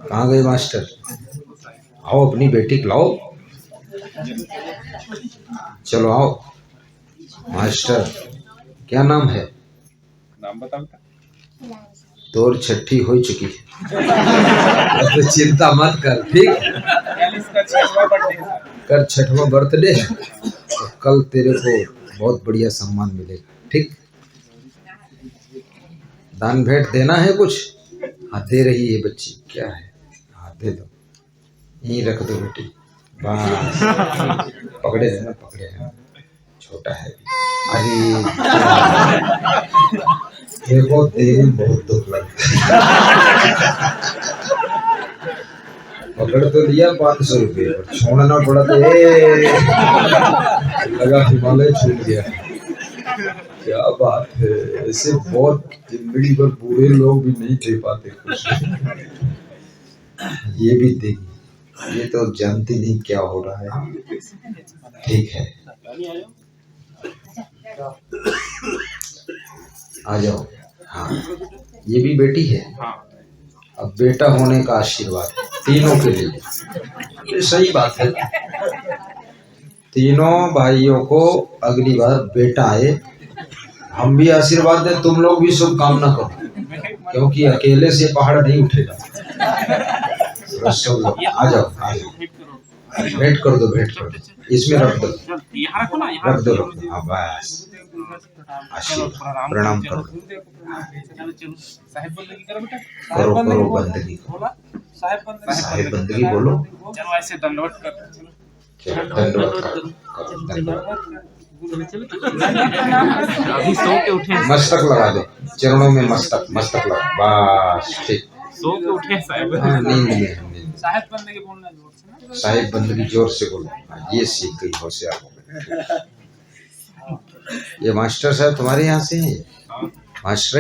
कहाँ गए मास्टर? आओ, अपनी बेटी को लाओ, चलो आओ। मास्टर, क्या नाम है? नाम बताओ। तोर छठी हो चुकी है। तो चिंता मत कर, ठीक? कर 6वां बर्थडे, तो कल तेरे को बहुत बढ़िया सम्मान मिलेगा, ठीक? दान भेंट देना है कुछ? हाँ, दे रही है बच्ची, क्या है? हाँ, दे दो, यहीं रख दो बेटी, बस। पकड़े है ना, पकड़े है, छोटा है। अरे देखो, तेरे बहुत दुख लगता है। पकड़ तो लिया 500 रुपये, और छोड़ना पड़ा तो लगा हिमालय छूट गया। क्या बात है, ऐसे बहुत जिंदगी भर बूढ़े लोग भी नहीं दे पाते कुछ। ये भी देगी, ये तो जानती नहीं क्या हो रहा है। ठीक है, आ जाओ। हाँ, ये भी बेटी है। अब बेटा होने का आशीर्वाद तीनों के लिए, ये सही बात है। तीनों भाइयों को अगली बार बेटा आए। हम भी आशीर्वाद दें, तुम लोग भी शुभ कामना करो, क्योंकि अकेले से पहाड़ नहीं उठेगा। सब लोग आ जाओ, आ जाओ, भेंट कर दो, भेंट कर दो, इसमें रख दो, रख दो, रख दो। हाँ, बस, आशीर्वाद, प्रणाम करो, करो करो बंदगी, साहेब बंदगी बोलो। चलो ऐसे दंडवत कर, दंडवत करो, दंडवत। अभी सो के उठे, मस्तक लगा दो, चरणों में मस्तक, मस्तक लगा, बस, ठीक। सो के उठे साहब। हाँ, नींद में, साहेब बंदगी बोलना जोर से ना, साहेब बंदगी जोर से बोलो। ये सीख गई, होशियार हो गई। ये मास्टर साहब तुम्हारे यहाँ से हैं? मास्टर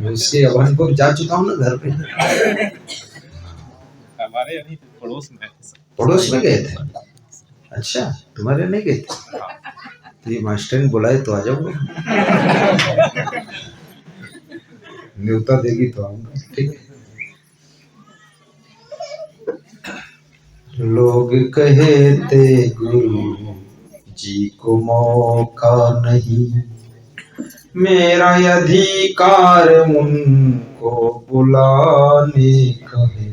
मैं उसके अवन को जा चुका हूँ ना घर पे। हमारे नहीं पड़ोस में है। पड़ोस में गए थे? अच्छा, तुम्हारे नहीं गए थे? तो ये मास्टर ने बुलाए तो आ जाओगे। न्योता देगी तो आऊंगा, ठीक है। लोग कहते गुरु जी को मौका नहीं, मेरा अधिकार उनको बुलाने का है,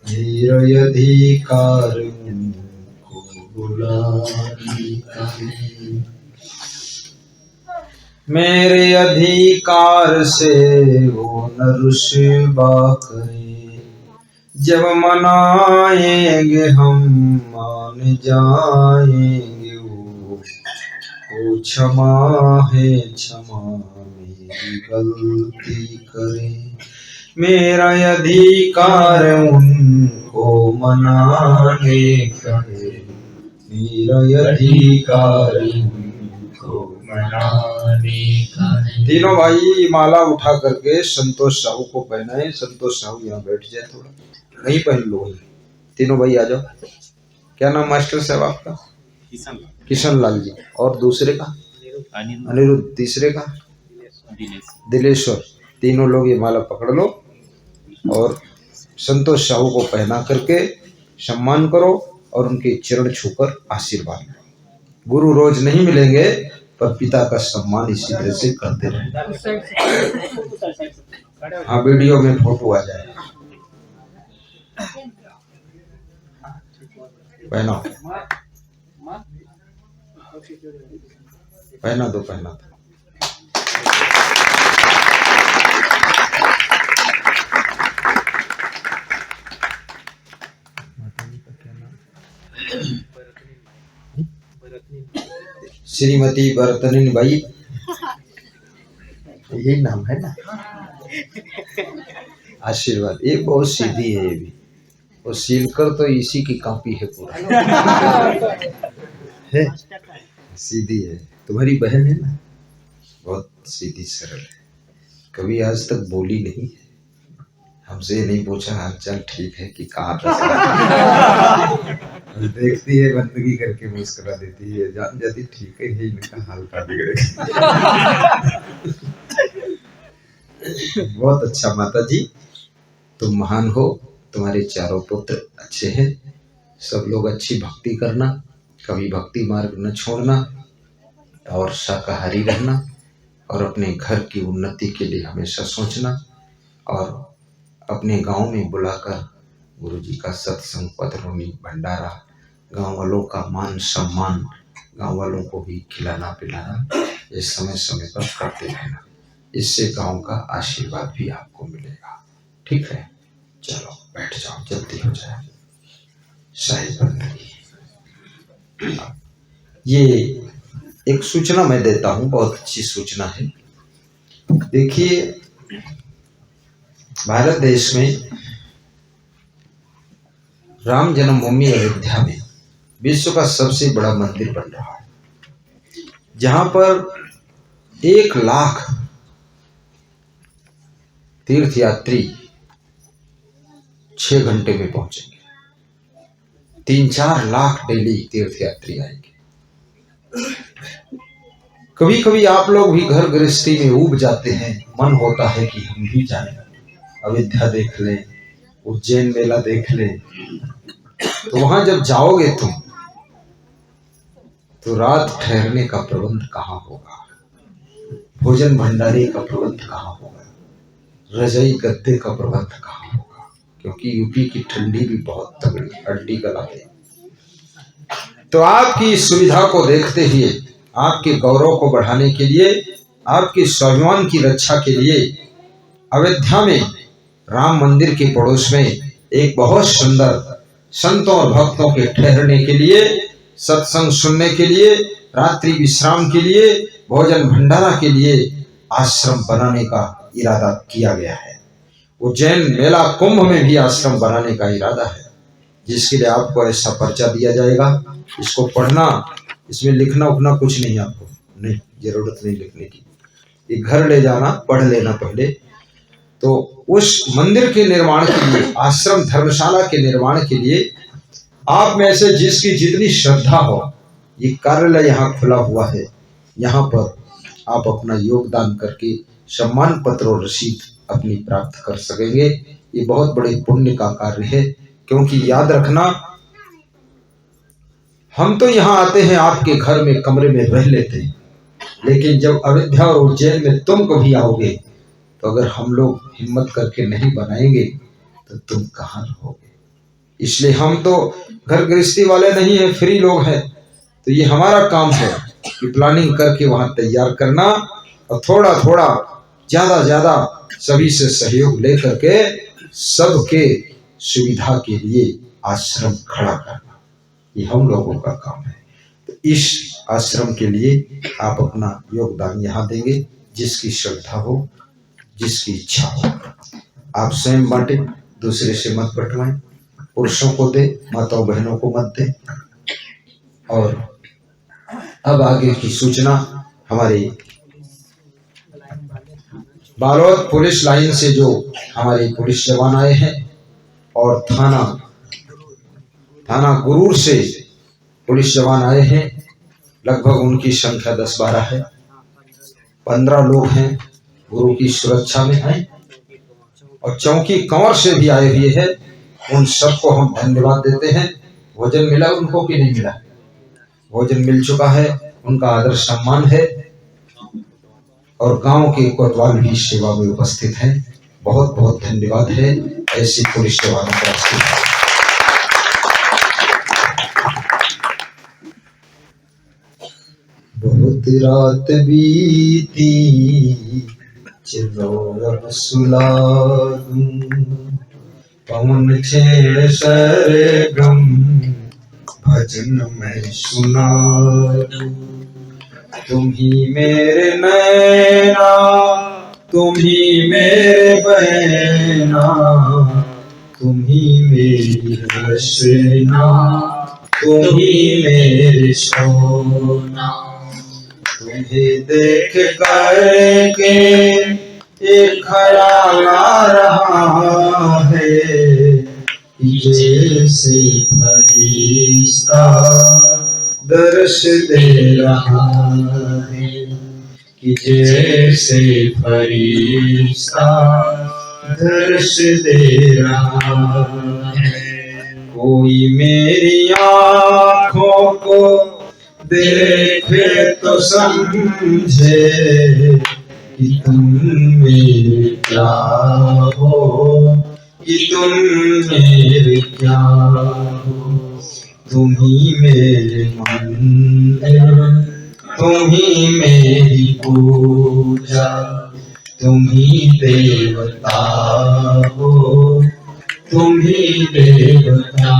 मेरा अधिकार उनको बुलाने का है। मेरे अधिकार से वो न रुसवा करे, जब मनाएंगे हम मान जाएंगे वो क्षमा है क्षमा मेरी गलती करे। मेरा अधिकार उनको मनाने का है, मेरा अधिकार उनको मनाने का है। तीनों भाई माला उठा करके संतोष साहू को पहनाए। संतोष साहू यहाँ बैठ जाए, थोड़ा नहीं पहन लो। तीनों भाई आ जाओ। क्या नाम मास्टर साहब आपका? किशन लाल जी। और दूसरे का? अनिरुद्ध। तीसरे का? दिलेश्वर। तीनों लोग ये माला पकड़ लो और संतोष साहू को पहना करके सम्मान करो और उनके चरण छूकर आशीर्वाद लो। गुरु रोज नहीं मिलेंगे पर पिता का सम्मान इसी तरह से करते रहे। हाँ, वीडियो में फोटो आ जाए। पहना पहना दो, पहना दो। श्रीमती बरतनिन बाई, यही नाम है ना? आशीर्वाद। ये बहुत सीधी है, ये भी। और सीलकर तो इसी की कॉपी है पूरा। है सीधी है। तुम्हारी बहन है ना, बहुत सीधी सरल है, कभी आज तक बोली नहीं है। हमसे नहीं पूछा हाल चाल ठीक है कि कहाँ देखती है, बंदगी करके मुस्कुरा देती है, जान जाती ठीक है, इनका हाल का बिगड़ेगा। बहुत अच्छा माता जी, तुम महान हो, तुम्हारे चारों पुत्र अच्छे हैं। सब लोग अच्छी भक्ति करना, कभी भक्ति मार्ग न छोड़ना और शाकाहारी रहना और अपने घर की उन्नति के लिए हमेशा सोचना और अपने गांव में बुलाकर गुरु जी का सत्संग, पधरोनी, भंडारा, गांव वालों का मान सम्मान, गांव वालों को भी खिलाना पिलाना ये समय समय पर करते रहना। इससे गांव का आशीर्वाद भी आपको मिलेगा। ठीक है, चलो बैठ जाओ, जल्दी हो जाए। शाही बंदगी। ये एक सूचना मैं देता हूँ, बहुत अच्छी सूचना है। देखिए, भारत देश में राम जन्मभूमि अयोध्या में विश्व का सबसे बड़ा मंदिर बन रहा है, जहां पर 1 लाख तीर्थयात्री 6 घंटे में पहुंचेंगे। 3-4 लाख डेली तीर्थयात्री आएंगे। कभी कभी आप लोग भी घर गृहस्थी में ऊब जाते हैं, मन होता है कि हम भी जाएं, अयोध्या देख लें, उज्जैन मेला देख लें। तो वहां जब जाओगे तुम तो रात ठहरने का प्रबंध कहाँ होगा, भोजन भंडारे का प्रबंध कहाँ होगा, रजाई गद्दे का प्रबंध कहाँ होगा, क्योंकि यूपी की ठंडी भी बहुत तगड़ी, हड्डी गलाती। तो आपकी सुविधा को देखते हुए, आपके गौरव को बढ़ाने के लिए, आपके स्वाभिमान की रक्षा के लिए अयोध्या में राम मंदिर के पड़ोस में एक बहुत सुंदर संतों और भक्तों के ठहरने के लिए, सत्संग सुनने के लिए, रात्रि विश्राम के लिए, भोजन भंडारा के लिए आश्रम बनाने का इरादा किया गया है। उज्जैन मेला कुंभ में भी आश्रम बनाने का इरादा है, जिसके लिए आपको ऐसा पर्चा दिया जाएगा। इसको पढ़ना, इसमें लिखना उखना कुछ नहीं, आपको नहीं जरूरत नहीं लिखने की। ये घर ले जाना, पढ़ लेना पहले। तो उस मंदिर के निर्माण के लिए, आश्रम धर्मशाला के निर्माण के लिए आप में से जिसकी जितनी श्रद्धा हो, ये कार्यालय यहाँ खुला हुआ है, यहाँ पर आप अपना योगदान करके सम्मान पत्र और रसीद अपनी प्राप्त कर सकेंगे। ये बहुत बड़े पुण्य का कार्य है, क्योंकि याद रखना, हम तो यहाँ आते हैं आपके घर में कमरे में रह लेते हैं, लेकिन जब अयोध्या और उज्जैन में तुम कभी आओगे तो अगर हम लोग हिम्मत करके नहीं बनाएंगे तो तुम कहाँ रहोगे। इसलिए हम तो घर गृहस्थी वाले नहीं हैं, फ्री लोग हैं, तो ये हमारा काम है कि प्लानिंग करके वहां तैयार करना और थोड़ा थोड़ा ज्यादा सभी से सहयोग लेकर के सबके सुविधा के लिए आश्रम खड़ा करना, ये हम लोगों का काम है। तो इस आश्रम के लिए आप अपना योगदान यहाँ देंगे, जिसकी श्रद्धा हो, जिसकी इच्छा हो। आप स्वयं बांटे, दूसरे से मत बंटवाएं, पुरुषों को दे, माताओं बहनों को मत दे। और अब आगे की सूचना हमारे बालोद पुलिस लाइन से जो हमारे पुलिस जवान आए हैं और थाना गुरूर से पुलिस जवान आए हैं, लगभग उनकी संख्या 10-12 है, 15 लोग हैं गुरु की सुरक्षा में हैं, और चौकी कंवर से भी आए हुए हैं। उन सबको हम धन्यवाद देते हैं। भोजन मिला उनको कि नहीं मिला? भोजन मिल चुका है, उनका आदर सम्मान है, और गांव के कोतवाल भी सेवा में उपस्थित हैं। बहुत बहुत धन्यवाद है ऐसे पुलिस जवानों का। बहुत रात बीती, चलो अब सुला दूं, पवन छेड़ सरगम, भजन में सुना दूं। तुम ही मेरे नैना, तुम ही मेरे बहना, तुम ही मेरी रचना, तुम ही मेरे सोना। तुम्हें देख करके एक ख्याल आ रहा है, जैसे फरिश्ता दर्श दे रहा है, कि जैसे फरिश्ता दर्श दे रहा है। कोई मेरी आँखों को देखे तो समझे कि तुम मेरे क्या हो, कि तुम मेरे क्या हो। तुम ही मेरे मंदिर, तुम ही मेरी पूजा, तुम ही देवता हो, तुम ही देवता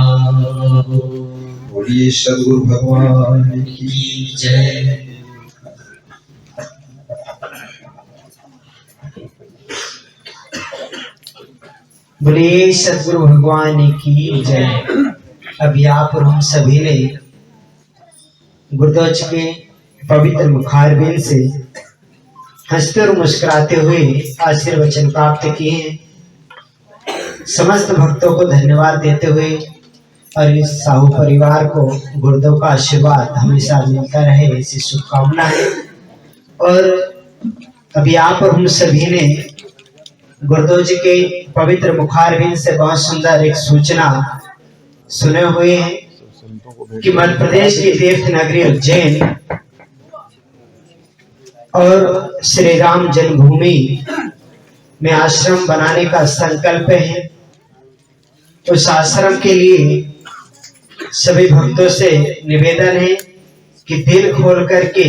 हो। बोलिए सद्गुरु भगवान की जय। बोलिए सद्गुरु भगवान की जय। अभी आप और हम सभी ने गुरुद्वार के पवित्र मुखारबिंद से हंसते और मुस्कुराते हुए आशीर्वचन प्राप्त किए हैं। समस्त भक्तों को धन्यवाद देते हुए और इस साहू परिवार को गुरुदेव का आशीर्वाद हमेशा मिलता रहे, ऐसी शुभकामना है। और अभी आप और हम सभी ने गुरुदेव जी के पवित्र मुखारबिंद से बहुत सुंदर एक सूचना सुने हुए हैं कि मध्य प्रदेश की तीर्थ नगरी उज्जैन और श्री राम जन्मभूमि में आश्रम बनाने का संकल्प है। उस आश्रम के लिए सभी भक्तों से निवेदन है कि दिल खोल करके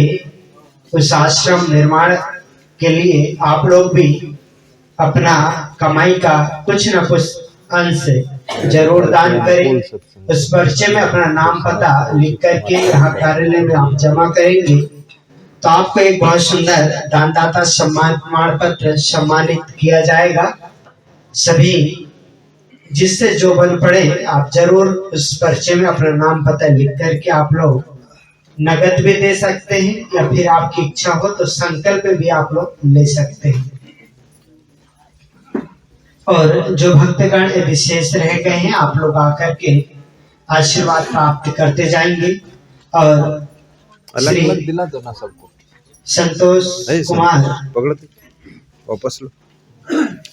उस आश्रम निर्माण के लिए आप लोग भी अपना कमाई का कुछ न कुछ अंश जरूर दान करें। उस पर्चे में अपना नाम पता लिख करके यहाँ कार्यालय में आप जमा करेंगे तो आपको एक बहुत सुंदर दानदाता सम्मान प्रमाण पत्र सम्मानित किया जाएगा। सभी जिससे जो बन पड़े आप जरूर उस पर्चे में अपना नाम पता लिख करके आप लोग नगद भी दे सकते हैं, या फिर आपकी इच्छा हो तो संकल्प भी आप लोग ले सकते हैं। और जो भक्तगण विशेष रह गए हैं आप लोग आकर के आशीर्वाद प्राप्त करते जाएंगे। और अलग श्री अलग दिला दो ना सबको, संतोष नहीं कुमार पकड़ दो, वापस लो,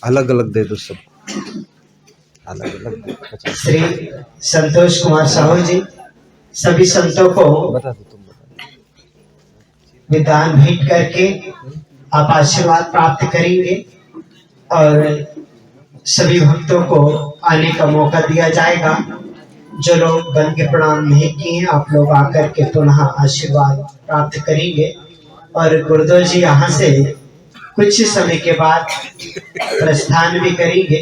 अलग अलग दे दो सबको, अलग अलग दो। श्री संतोष कुमार साहू जी सभी संतों को बता दो, तुम बता विधान भेंट करके आप आशीर्वाद प्राप्त करेंगे और सभी भक्तों को आने का मौका दिया जाएगा। जो लोग बन के प्रणाम नहीं किए हैं आप लोग आकर के पुनः आशीर्वाद प्राप्त करेंगे। और गुरुदेव जी यहाँ से कुछ समय के बाद प्रस्थान भी करेंगे।